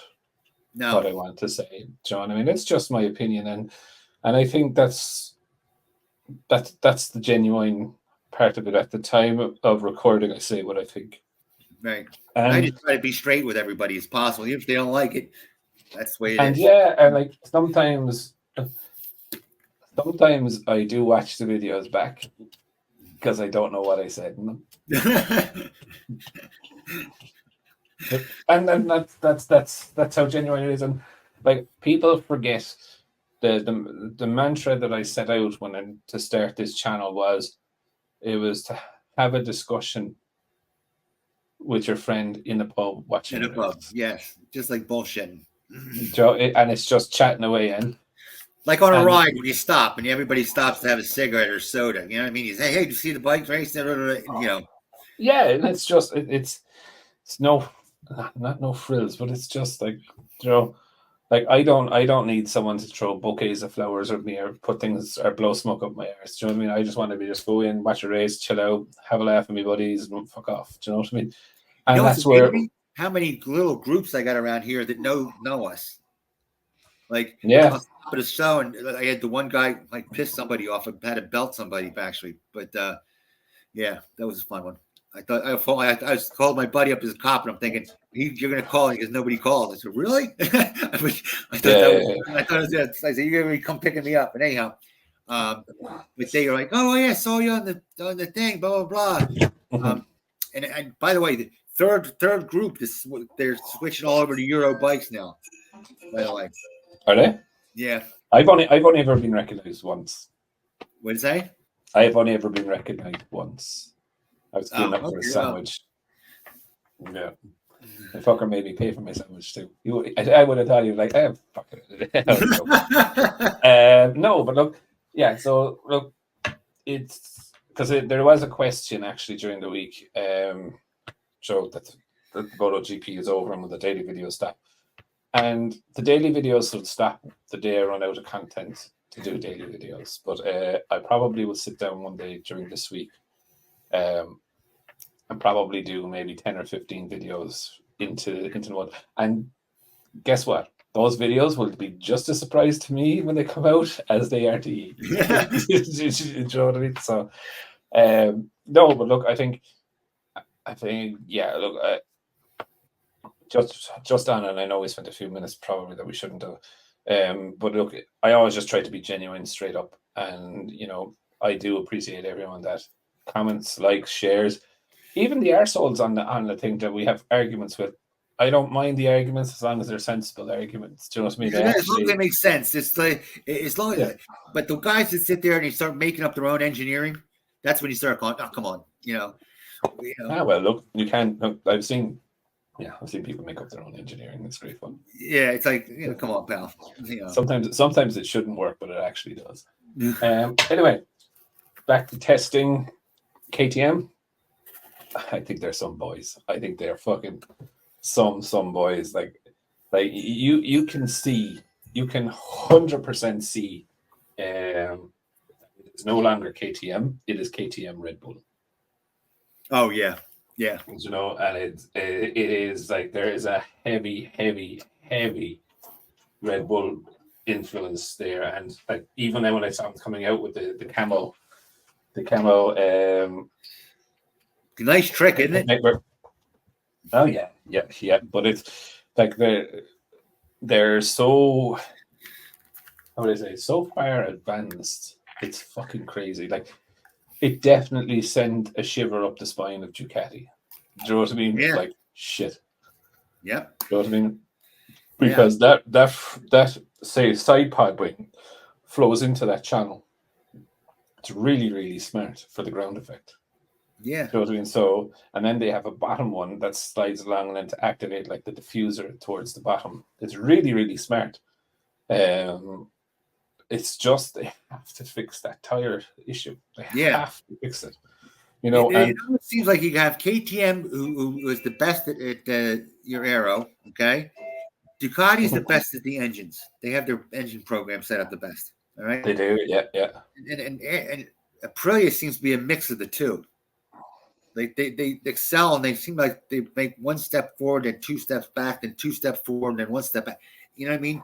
I want to say, John. I mean, it's just my opinion, and I think that's the genuine part of it at the time of recording. I say what I think. Right. And I just try to be straight with everybody as possible. Even if they don't like it, that's the way it is. Yeah, and like sometimes I do watch the videos back because I don't know what I said in them. And then that's how genuine it is. And like people forget the mantra that I set out to start this channel was to have a discussion with your friend in a pub watching in a pub, yes, just like bullshitting. And it's just chatting away, and like on a ride when you stop and everybody stops to have a cigarette or soda. You know what I mean? You say, "Hey, do you see the bike race?" You know. Yeah, and it's just it's no, not no frills, but it's just like like I don't need someone to throw bouquets of flowers at me or put things or blow smoke up my arse. Do you know what I mean? I just want to just go in, watch a race, chill out, have a laugh with my buddies, and fuck off. Do you know what I mean? And that's where how many little groups I got around here that know us. Like yeah, I'll stop at a show and I had the one guy like pissed somebody off and had to belt somebody actually, but yeah, that was a fun one. I thought I called my buddy up as a cop, and I'm thinking you're going to call because nobody called. I said, "Really?" I thought I said, "You're going to come picking me up." And anyhow, but they were like, "Oh yeah, I saw you on the thing." Blah blah blah. And by the way, the third group, they're switching all over to Euro bikes now. By the way, are they? Yeah. I've only ever been recognized once. What did you say? I've only ever been recognized once. I was queuing up for a sandwich. Yeah. The fucker made me pay for my sandwich too. I would have thought you were like, fuck it. No, but look, yeah, so look, it's because there was a question actually during the week, so that the MotoGP is over and with the daily videos stop. And the daily videos will stop the day I run out of content to do daily videos. But I probably will sit down one day during this week and probably do maybe 10 or 15 videos into the one. And guess what? Those videos will be just a surprise to me when they come out as they are to you. You know what I mean? So, no, but look, I think, yeah, look, just on, and I know we spent a few minutes probably that we shouldn't have. But look, I always just try to be genuine, straight up. And, I do appreciate everyone that comments, likes, shares. Even the arseholes on the thing that we have arguments with, I don't mind the arguments as long as they're sensible arguments. Do you know what I mean? As long as they make sense. It's like as long as, but the guys that sit there and they start making up their own engineering, that's when you start going, "Oh, come on," well, look, you can. I've seen people make up their own engineering. It's great fun. Yeah, it's like, come on, pal. Sometimes it shouldn't work, but it actually does. Anyway, back to testing KTM. I think they're some boys. I think they're fucking some boys. Like you can 100% see. It's no longer KTM. It is KTM Red Bull. Oh yeah. And it is like there is a heavy Red Bull influence there, and like even then when I saw them coming out with the camo. Nice trick, isn't it? Oh yeah. But it's like they're so, how would I say, so far advanced. It's fucking crazy. Like it definitely sent a shiver up the spine of Ducati. Do you know what I mean? Yeah. Like shit. Yeah. Do you know what I mean? Because that say side pod wing flows into that channel. It's really, really smart for the ground effect. Yeah. You know what I mean? So, and then they have a bottom one that slides along and then to activate like the diffuser towards the bottom. It's really, really smart. It's just they have to fix that tire issue. They have to fix it. It almost seems like you have KTM, who is the best at your aero. Okay, Ducati is the best at the engines. They have their engine program set up the best. All right, they do. Yeah. And Aprilia seems to be a mix of the two. They excel, and they seem like they make one step forward, then two steps back, then two steps forward, and then one step back. You know what I mean?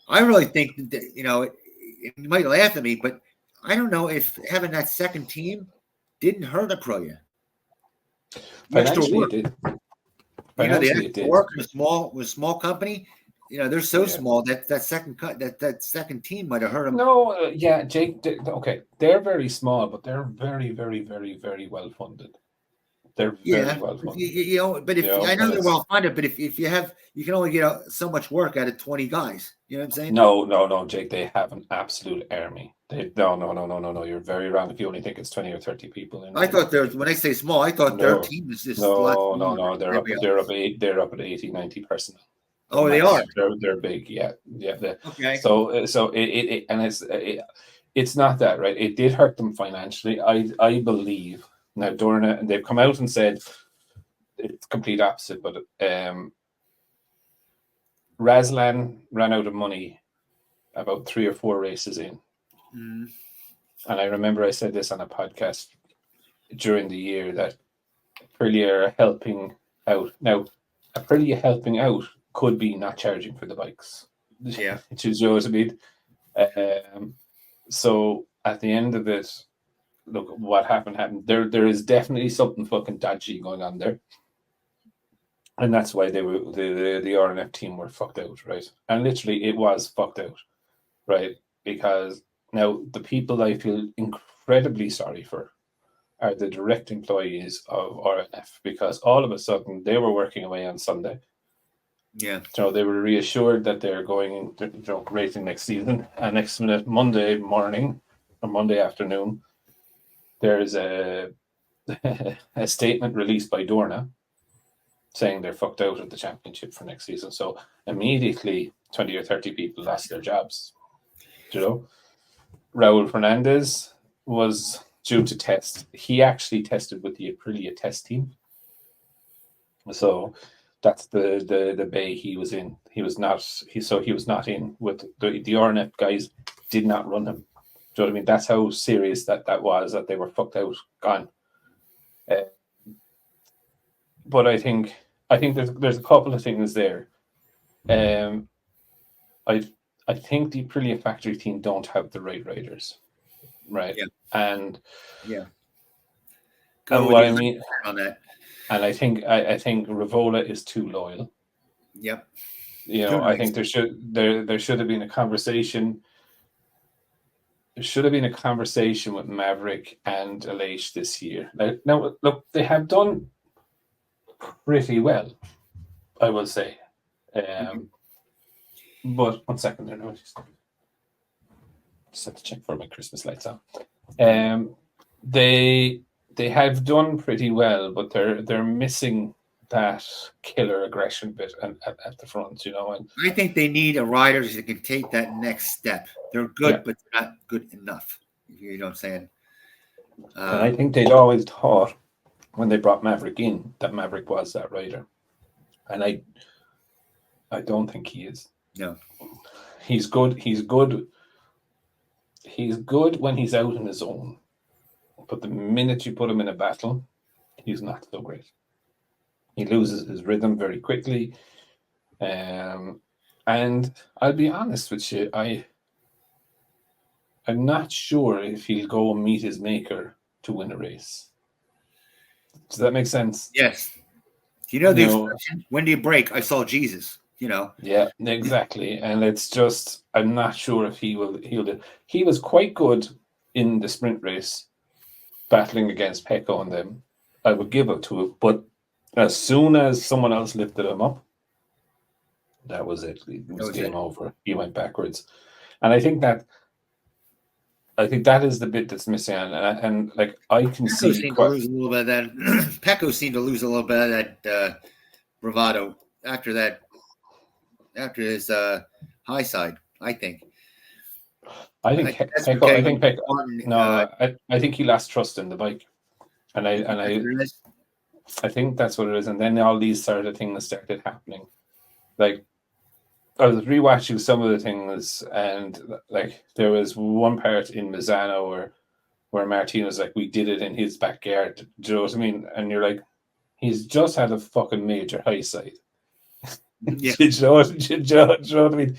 I really think that, you might laugh at me, but I don't know if having that second team didn't hurt Aprilia. The extra Financially, work, it did. the Financially, it extra did. work in a small company. They're so Yeah. small that second team might have hurt them. No, yeah, Jake. Okay, they're very small, but they're very, very, very, very well funded. They're very well But funded. but if I know and they're it's well funded, but if you have, you can only get so much work out of 20 guys. You know what I'm saying? no, Jake. They have an absolute army. No. You're very wrong if you only think it's 20 or 30 people. I thought when I say small, I thought their No, team is just a lot smaller no. than They're up at 80, 90 personnel. Oh, they are. They're big. Yeah. Okay. So it's not that, right. It did hurt them financially. I believe now Dorna, and they've come out and said it's complete opposite, but Razlan ran out of money about 3 or 4 races in. Mm. And I remember I said this on a podcast during the year that Aprilia are helping out. Now, Aprilia helping out could be not charging for the bikes. Yeah. Which is what I mean. So at the end of it, look, what happened. There is definitely something fucking dodgy going on there. And that's why they were the RNF team were fucked out, right? And literally it was fucked out, right? Because now the people I feel incredibly sorry for are the direct employees of RNF, because all of a sudden they were working away on Sunday. Yeah. So they were reassured that they're going racing next season, and next minute, Monday morning or Monday afternoon, there's a statement released by Dorna saying they're fucked out of the championship for next season. So immediately 20 or 30 people lost their jobs. Raul Fernandez was due to test. He actually tested with the Aprilia test team. So that's the bay he was in. He was not in with the RNF guys. Did not run him. Do you know what I mean? That's how serious that was, that they were fucked out, gone. But I think there's a couple of things there. I think the Aprilia factory team don't have the right riders, right? Yeah. And what I mean on that. And I think Rivola is too loyal. Yep. I think there should have been a conversation. There should have been a conversation with Maverick and Aleix this year. Now, look, they have done pretty well, I will say. But 1 second there, no, just have to check for my Christmas lights on. They have done pretty well, but they're missing that killer aggression bit at the front, And I think they need a rider that can take that next step. They're good, but they're not good enough. You know what I'm saying? And I think they'd always thought when they brought Maverick in that Maverick was that rider, and I don't think he is. No, he's good. He's good when he's out on his own, but the minute you put him in a battle, he's not so great. He loses his rhythm very quickly. And I'll be honest with you, I'm not sure if he'll go and meet his maker to win a race. Does that make sense? Yes. The expression, when do you break? I saw Jesus. Yeah, exactly. And it's just, I'm not sure if he'll do. He was quite good in the sprint race, battling against Pecco and them. I would give it to it, but as soon as someone else lifted him up, that was it. It was game over. He went backwards. And I think that is the bit that's missing. And like, I can Pecco see seemed to lose a little bit of that. Pecco seemed to lose a little bit of that bravado after his high side, I think. I think he lost trust in the bike. And I think that's what it is. And then all these sort of things started happening. Like, I was rewatching some of the things, and like, there was one part in Misano where Martin was like, we did it in his backyard. Do you know what I mean? And you're like, he's just had a fucking major high side. Yeah. Do you know what I mean?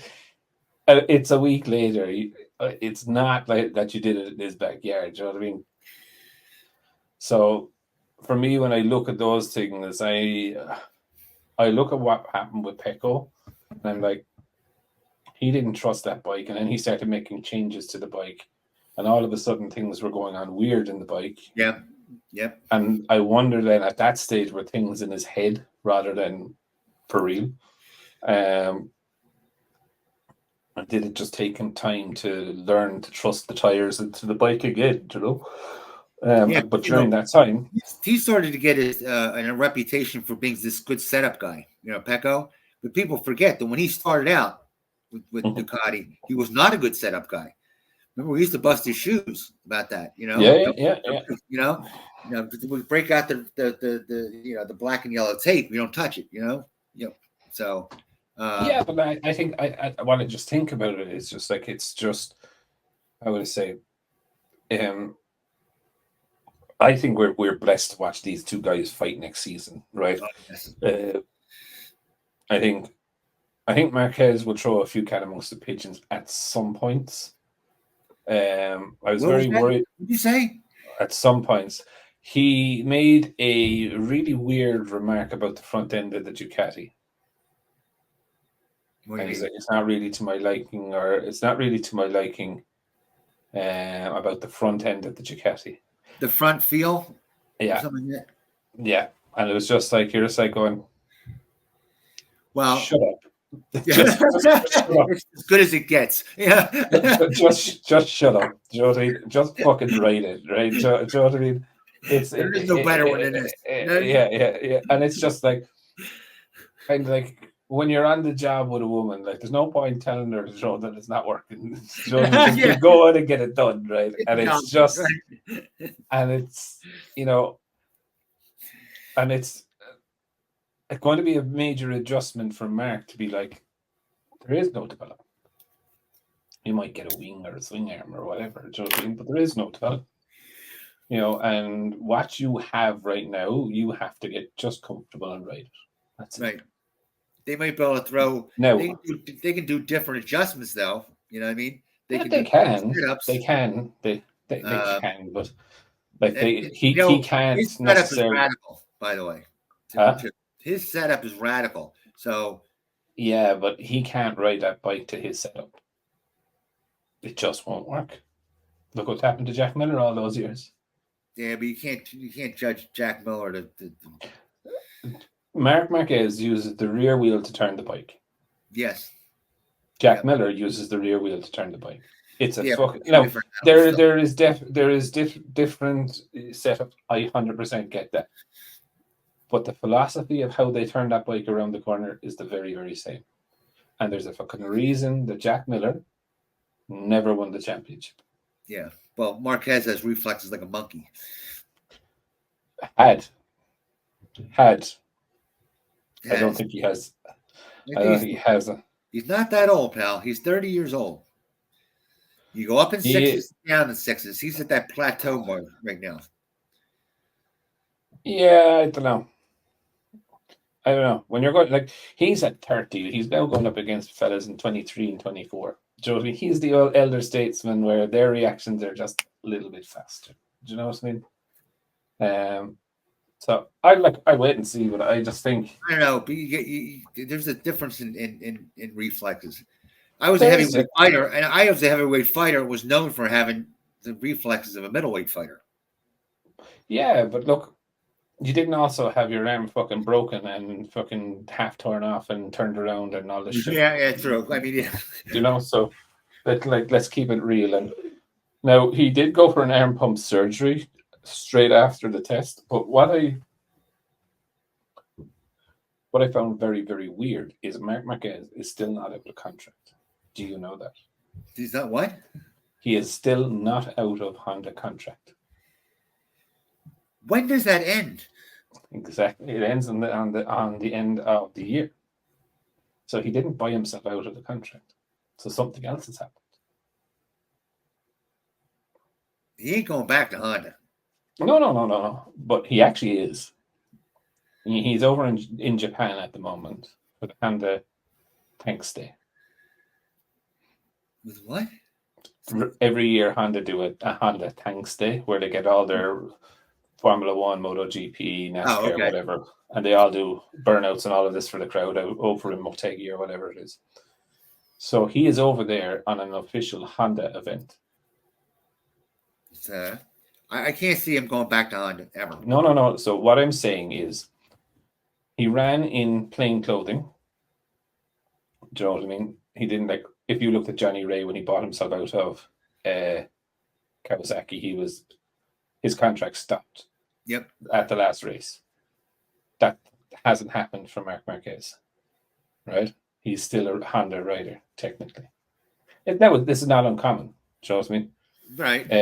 It's a week later. it's not like that you did it in his backyard. Do you know what I mean? So for me, when I look at those things, I look at what happened with Pecco, and I'm like, he didn't trust that bike, and then he started making changes to the bike, and all of a sudden things were going on weird in the bike. Yeah. Yep. And I wonder then at that stage were things in his head rather than for real. And did it just take him time to learn to trust the tires and to the bike again, you know? But during that time, he started to get a reputation for being this good setup guy, Pecco. But people forget that when he started out with Ducati, he was not a good setup guy. Remember, we used to bust his shoes about that, Yeah. We break out the black and yellow tape. We don't touch it, So. But I think I want to just think about it. It's just like I would say, I think we're blessed to watch these two guys fight next season, right? Oh, yes. I think Marquez will throw a few cat amongst the pigeons at some points. I was very worried. What did you say? At some points, he made a really weird remark about the front end of the Ducati. And he's like, it's not really to my liking, about the front end of the Ducati. The front feel? Yeah. Something like that? Yeah. And it was just like, you're just like going, well, shut up. just shut up. It's as good as it gets. Yeah. just shut up. Do you know what I mean? Just fucking write it, right? Do you know what I mean? There is no better one than this. Yeah. And it's just like, kind of like, when you're on the job with a woman, like there's no point telling her to show that it's not working. You go on and get it done, right? And it's just, and it's, and it's going to be a major adjustment for Mark to be like, there is no development. You might get a wing or a swing arm or whatever, do you know what I mean? But there is no development. And what you have right now, you have to get just comfortable and ride it. That's right. It. They might be able to throw. No, they can do different adjustments, though. You know what I mean? They can. They can, but like he can't his setup necessarily. Is radical, by the way. His setup is radical. So. Yeah, but he can't ride that bike to his setup. It just won't work. Look what happened to Jack Miller all those years. Yeah, but you can't judge Jack Miller. Marc Marquez uses the rear wheel to turn the bike. Yes. Jack Miller uses the rear wheel to turn the bike. It's a fucking no. There is different setup. I 100% get that. But the philosophy of how they turn that bike around the corner is the very, very same. And there's a fucking reason that Jack Miller never won the championship. Yeah. Well, Marquez has reflexes like a monkey. Had. I don't think he has. I don't think he has. He's not that old, pal. He's 30 years old. You go up in sixes, down in sixes. He's at that plateau mark right now. Yeah, I don't know. When you're going, like, he's at 30. He's now going up against fellas in 23 and 24. Do you know what I mean? He's the elder statesman where their reactions are just a little bit faster. Do you know what I mean? So I wait and see, but I just think I don't know. But there's a difference in reflexes. I was a heavyweight fighter, and I was a heavyweight fighter. Was known for having the reflexes of a middleweight fighter. Yeah, but look, you didn't also have your arm fucking broken and fucking half torn off and turned around and all this shit. Yeah, true. I mean, yeah. So let's keep it real. And now he did go for an arm pump surgery straight after the test, but what I found very, very weird is Marc Marquez is still not out of contract. Do you know that? He's not what? He is still not out of Honda contract. When does that end? Exactly. It ends on the end of the year. So he didn't buy himself out of the contract. So something else has happened. He ain't going back to Honda. No. But he actually is. He's over in Japan at the moment for the Honda Thanks Day. With what? every year Honda do a Honda Thanks Day where they get all their Formula One, MotoGP, NASCAR, okay. whatever, and they all do burnouts and all of this for the crowd over in Motegi or whatever it is. So he is over there on an official Honda event. I can't see him going back to Honda ever. No. So what I'm saying is, he ran in plain clothing. Do you know what I mean? He didn't like. If you looked at Johnny Ray when he bought himself out of Kawasaki, his contract stopped. Yep. At the last race. That hasn't happened for Marc Marquez, right? He's still a Honda rider technically. This is not uncommon. Do you know what I mean? Right.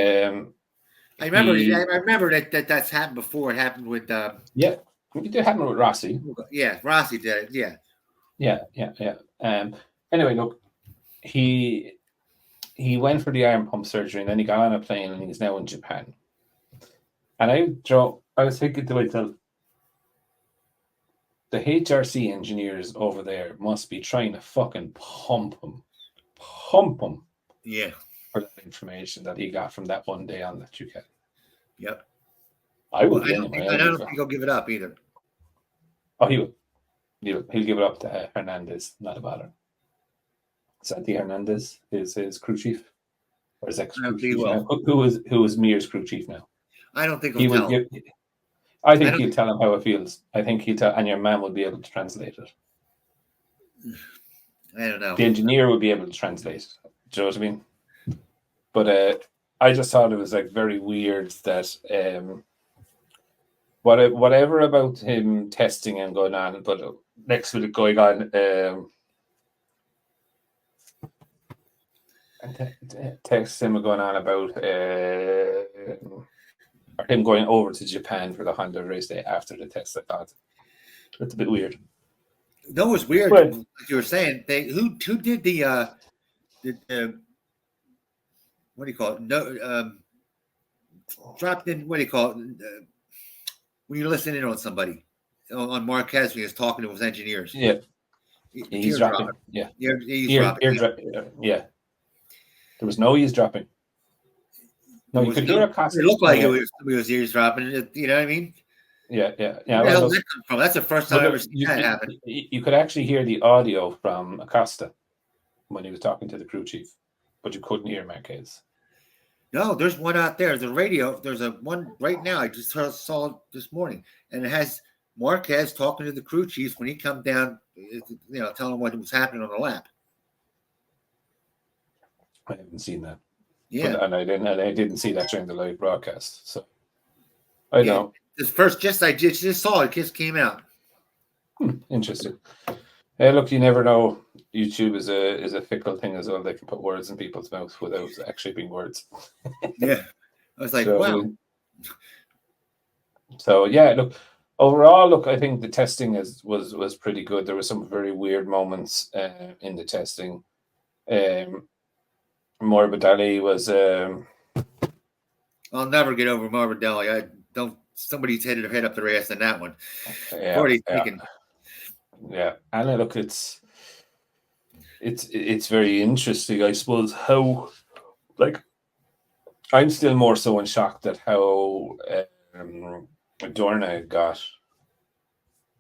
I remember that's happened before. It happened with yeah, it did happen with Rossi. Yeah, Rossi did it. Yeah. Anyway, look, he went for the arm pump surgery and then he got on a plane and he's now in Japan. And I was thinking to myself, the HRC engineers over there must be trying to fucking pump him. Yeah. For the information that he got from that one day on the Ducati. Yep. I don't think he'll give it up either. Oh, he will. He'll give it up to Hernandez, not a bother. Santi Hernandez is his crew chief, or his ex-crew chief. Who is Mir's crew chief now? I don't think he'll tell him. I think he'll tell him how it feels. I think he'll tell, and your man will be able to translate it. I don't know. The engineer will be able to translate it. Do you know what I mean? But I just thought it was like very weird that whatever about him testing and going on, but next with it going on, text him going on about him going over to Japan for the Honda race day after the test. I thought that's a bit weird. No, it was weird. Like you were saying, who did the what do you call it? No, dropped in. What do you call it? When you're listening on somebody on Marquez, when he was talking to his engineers. Yeah, he's dropping. Yeah, he's dropping. Yeah, there was no eavesdropping. No, you could hear a cost. It looked like it was eavesdropping. You know what I mean? Yeah. Where the hell did that come from? That's the first time I've ever seen that happen. You could actually hear the audio from Acosta when he was talking to the crew chief, but you couldn't hear Marquez. No, there's one out there. There's a radio. There's a one right now. I just saw it this morning, and it has Marquez talking to the crew chief when he come down. Telling him what was happening on the lap. I haven't seen that. Yeah, and I didn't see that during the live broadcast. So I know. I just saw it. Just came out. Interesting. Look, you never know. YouTube is a fickle thing as well. They can put words in people's mouths without actually being words. Yeah, I was like, wow. So yeah, look. Overall, I think the testing was pretty good. There were some very weird moments in the testing. Morbidelli was. I'll never get over Morbidelli. Somebody's headed head up their ass in that one. Yeah, and look, it's very interesting, I suppose, how I'm still more so in shock at how Dorna got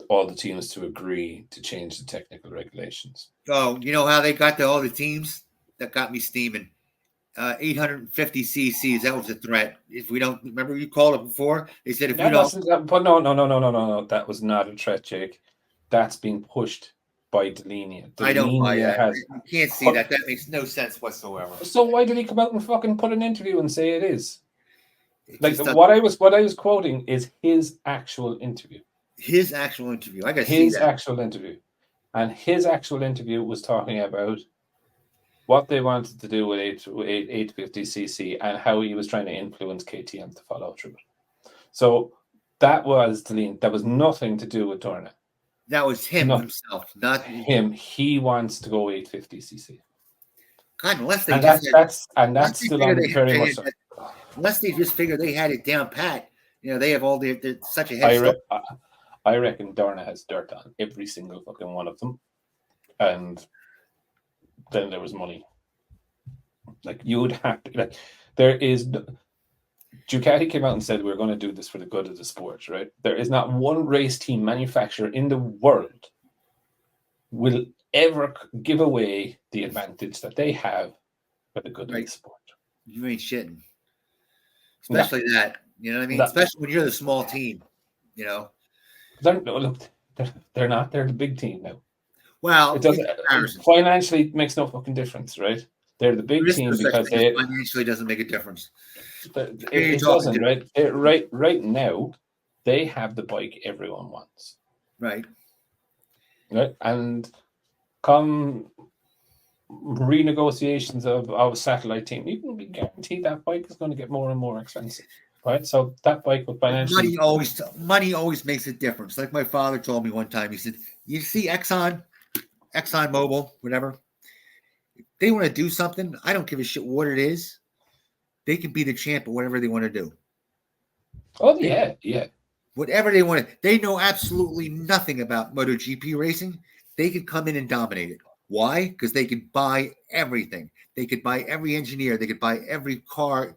all the teams to agree to change the technical regulations. Oh, you know how they got to all the teams? That got me steaming. 850 cc's. That was a threat. If we don't remember, you called it before. They said but no. That was not a threat, Jake. That's being pushed by Delaney. I don't buy that. You can't see that. That makes no sense whatsoever. So why did he come out and fucking put an interview and say it is? What I was quoting is his actual interview. His actual interview. I got his actual interview, and his actual interview was talking about what they wanted to do with 850cc and how he was trying to influence KTM to follow through it. So that was Delaney. That was nothing to do with Dorna. That was him himself, not him. He wants to go 850cc. God, unless they that's still on very much. Unless they just figure they had it down pat, they have all they're such a head start. I reckon Dorna has dirt on every single fucking one of them, and then there was money. Like you would have to, like there is. Ducati came out and said we're going to do this for the good of the sport, right? There is not one race team manufacturer in the world will ever give away the advantage that they have for the good of the sport. You ain't shitting. No. Especially that. You know what I mean? No. Especially when you're the small team, you know. They're not. They're the big team now. Well, it doesn't financially it makes no fucking difference, right? They're the big team because they financially doesn't make a difference. It doesn't, right? Right now, they have the bike everyone wants. Right. Right. And come renegotiations of satellite team, you can be guaranteed that bike is going to get more and more expensive. Right. So that bike with financially money always makes a difference. Like my father told me one time, he said, you see Exxon Mobil, whatever. If they want to do something, I don't give a shit what it is. They can be the champ or whatever they want to do. Oh, yeah. Whatever they want to. They know absolutely nothing about MotoGP racing. They could come in and dominate it. Why? Because they could buy everything. They could buy every engineer. They could buy every car,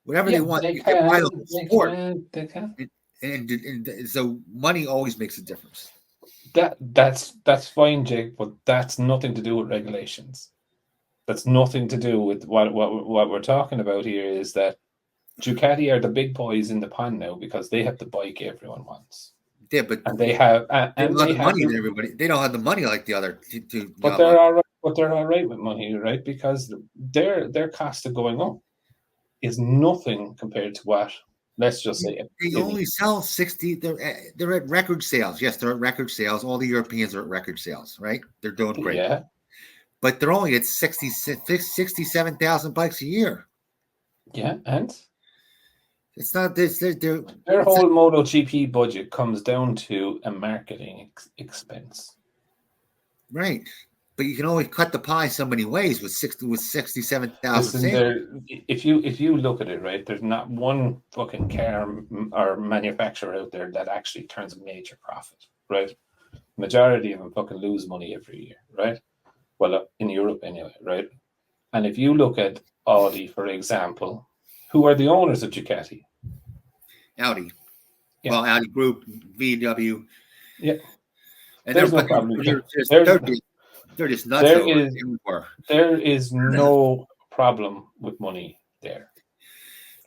whatever they want. They can buy the whole sport. They can. And so money always makes a difference. That's fine, Jake, but that's nothing to do with regulations. That's nothing to do with what we're talking about here is that Ducati are the big boys in the pond now because they have the bike everyone wants. Yeah, but they have money than everybody. They don't have the money like the other two. But they're all right. But they're all right with money, right? Because their cost of going up is nothing compared to what. Let's just say they only sell 60. They're at record sales. Yes, they're at record sales. All the Europeans are at record sales, right? They're doing great. Yeah. But they're only at 67,000 bikes a year. Yeah, and it's not this. Their whole MotoGP budget comes down to a marketing expense. Right. But you can only cut the pie so many ways with 67,000 sales. If you look at it, right, there's not one fucking car or manufacturer out there that actually turns a major profit, right? Majority of them fucking lose money every year, right? Well, in Europe anyway, right? And if you look at Audi, for example, who are the owners of Ducati? Audi. Yeah. Well, Audi Group, VW. Yeah. And there's no problem. They're just nuts. There is no problem with money there,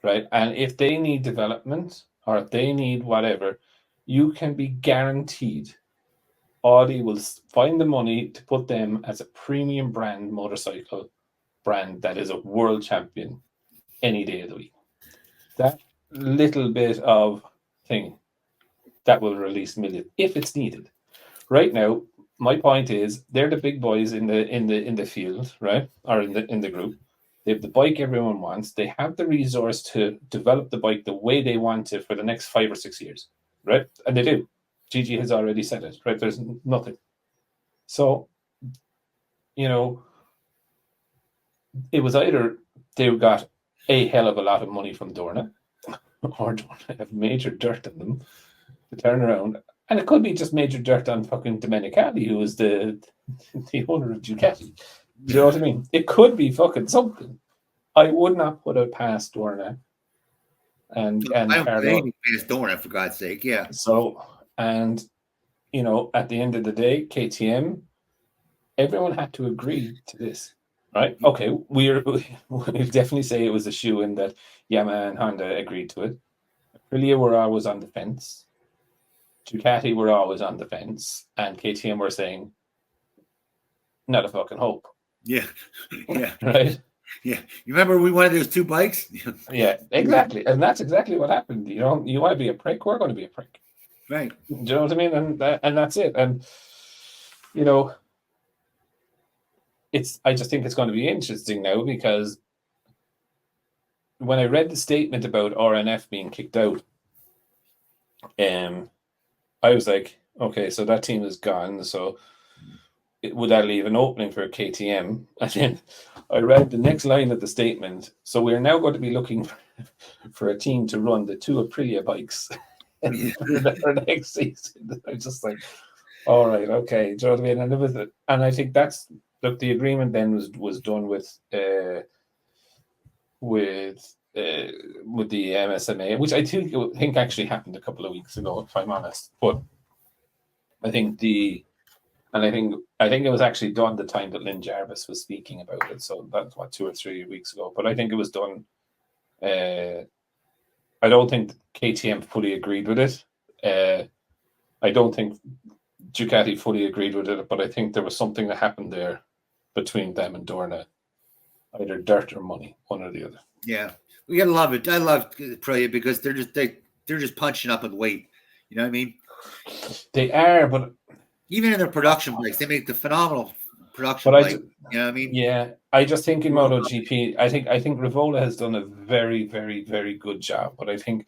right? And if they need development or if they need whatever, you can be guaranteed Audi will find the money to put them as a premium brand motorcycle brand that is a world champion any day of the week. That little bit of thing that will release millions if it's needed. Right now, my point is they're the big boys in the field, right? Or in the group. They have the bike everyone wants. They have the resource to develop the bike the way they want it for the next 5 or 6 years, right? And they do. Gigi has already said it, right? There's nothing. So, it was either they got a hell of a lot of money from Dorna, or Dorna have major dirt on them to turn around. And it could be just major dirt on fucking Domenicali, who is the owner of Ducati. Do you know what I mean? It could be fucking something. I would not put it past Dorna. And I don't put anything past Dorna, for God's sake. Yeah. So, and at the end of the day, KTM, everyone had to agree to this, right? Okay, we definitely say it was a shoe-in that Yamaha and Honda agreed to it. Aprilia were always on the fence. Ducati were always on the fence, and KTM were saying, not a fucking hope. Yeah. Right? Yeah. You remember we wanted those two bikes? Yeah, exactly. And that's exactly what happened. You want to be a prick? We're going to be a prick. Right. Do you know what I mean? And that's it. And, I just think it's going to be interesting now because when I read the statement about RNF being kicked out, I was like, okay, so that team is gone. So would that leave an opening for KTM? And then I read the next line of the statement. So we're now going to be looking for a team to run the two Aprilia bikes for next season. I was just like, all right, okay. Do you know what I mean? And I think that's the agreement then was done with with the MSMA, which I think actually happened a couple of weeks ago, if I'm honest. But I think I think it was actually done the time that Lynn Jarvis was speaking about it. So that's 2 or 3 weeks ago. But I think it was done. I don't think KTM fully agreed with it. I don't think Ducati fully agreed with it, but I think there was something that happened there between them and Dorna, either dirt or money, one or the other. Yeah, we gotta love it. I love Aprilia because they're just punching up with weight. You know what I mean? They are, but even in their production bikes, they make the phenomenal production bike. You know what I mean? Yeah, I just think in MotoGP, I think Rivola has done a very, very, very good job, but I think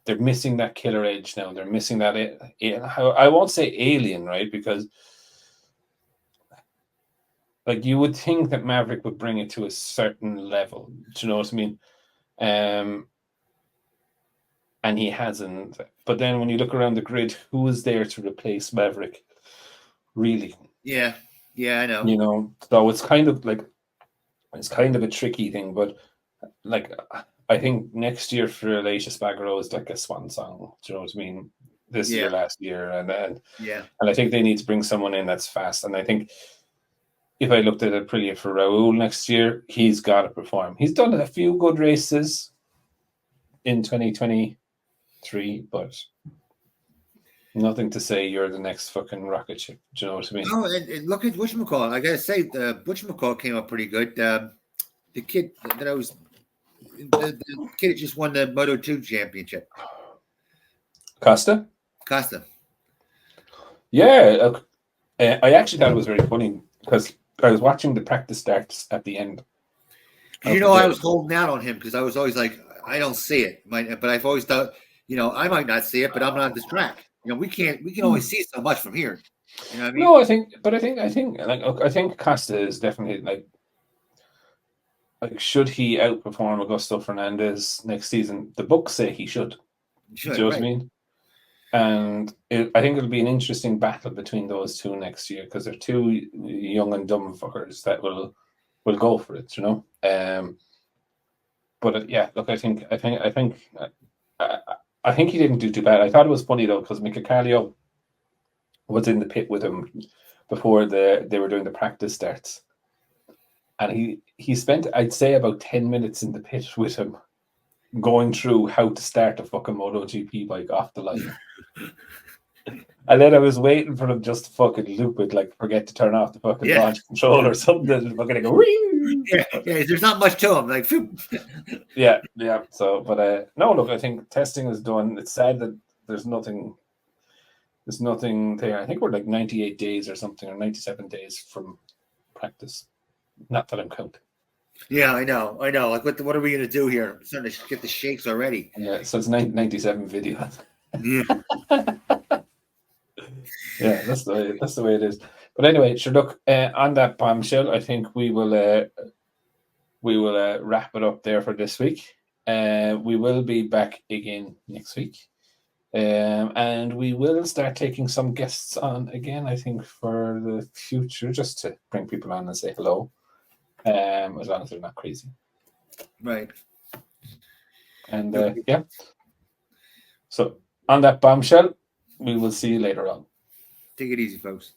they're missing that killer edge now. They're missing that. I won't say alien, right? Because like you would think that Maverick would bring it to a certain level. Do you know what I mean? And he hasn't. But then when you look around the grid, who is there to replace Maverick? Really? Yeah, I know. You know, so it's kind of a tricky thing. But like, I think next year for Alicia Spargaro is like a swan song. Do you know what I mean? This year, last year, and I think they need to bring someone in that's fast. And I think if I looked at Aprilia for Raul next year, he's got to perform. He's done a few good races in 2023, but nothing to say you're the next fucking rocket ship. Do you know what I mean? Oh, and look at whatchamacallit. I gotta say, the whatchamacallit came up pretty good. The kid that I was, the kid just won the Moto2 championship. Costa. Yeah, I actually thought it was very funny because I was watching the practice starts at the end. You know, I was holding out on him because I was always like, I don't see it. But I've always thought, you know, I might not see it, but I'm not at this track. You know, we can only see so much from here. You know what I mean? No, I think Costa is definitely like should he outperform Augusto Fernandez next season? The books say he should. Do you know what I mean? And I think it'll be an interesting battle between those two next year because they're two young and dumb fuckers that will go for it, you know. But yeah, look, I think he didn't do too bad. I thought it was funny though because Mika Kallio was in the pit with him before they were doing the practice starts, and he spent, I'd say, about 10 minutes in the pit with him, going through how to start a fucking MotoGP bike off the line. And then I was waiting for him just to fucking loop it, like forget to turn off the fucking launch control or something. And fucking go, yeah. There's not much to him. Like, yeah. So, but no, look, I think testing is done. It's sad that there's nothing there. I think we're like 98 days or something, or 97 days from practice. Not that I'm counting. Yeah, I know. Like, what are we gonna do here? I'm starting to get the shakes already. Yeah, so it's 97 videos. Yeah. Yeah, that's the way it is. But anyway, sure. Look, on that bombshell, I think we will wrap it up there for this week. We will be back again next week, and we will start taking some guests on again. I think for the future, just to bring people on and say hello, as long as they're not crazy. Right. And yeah. So on that bombshell, we will see you later on. Take it easy, folks.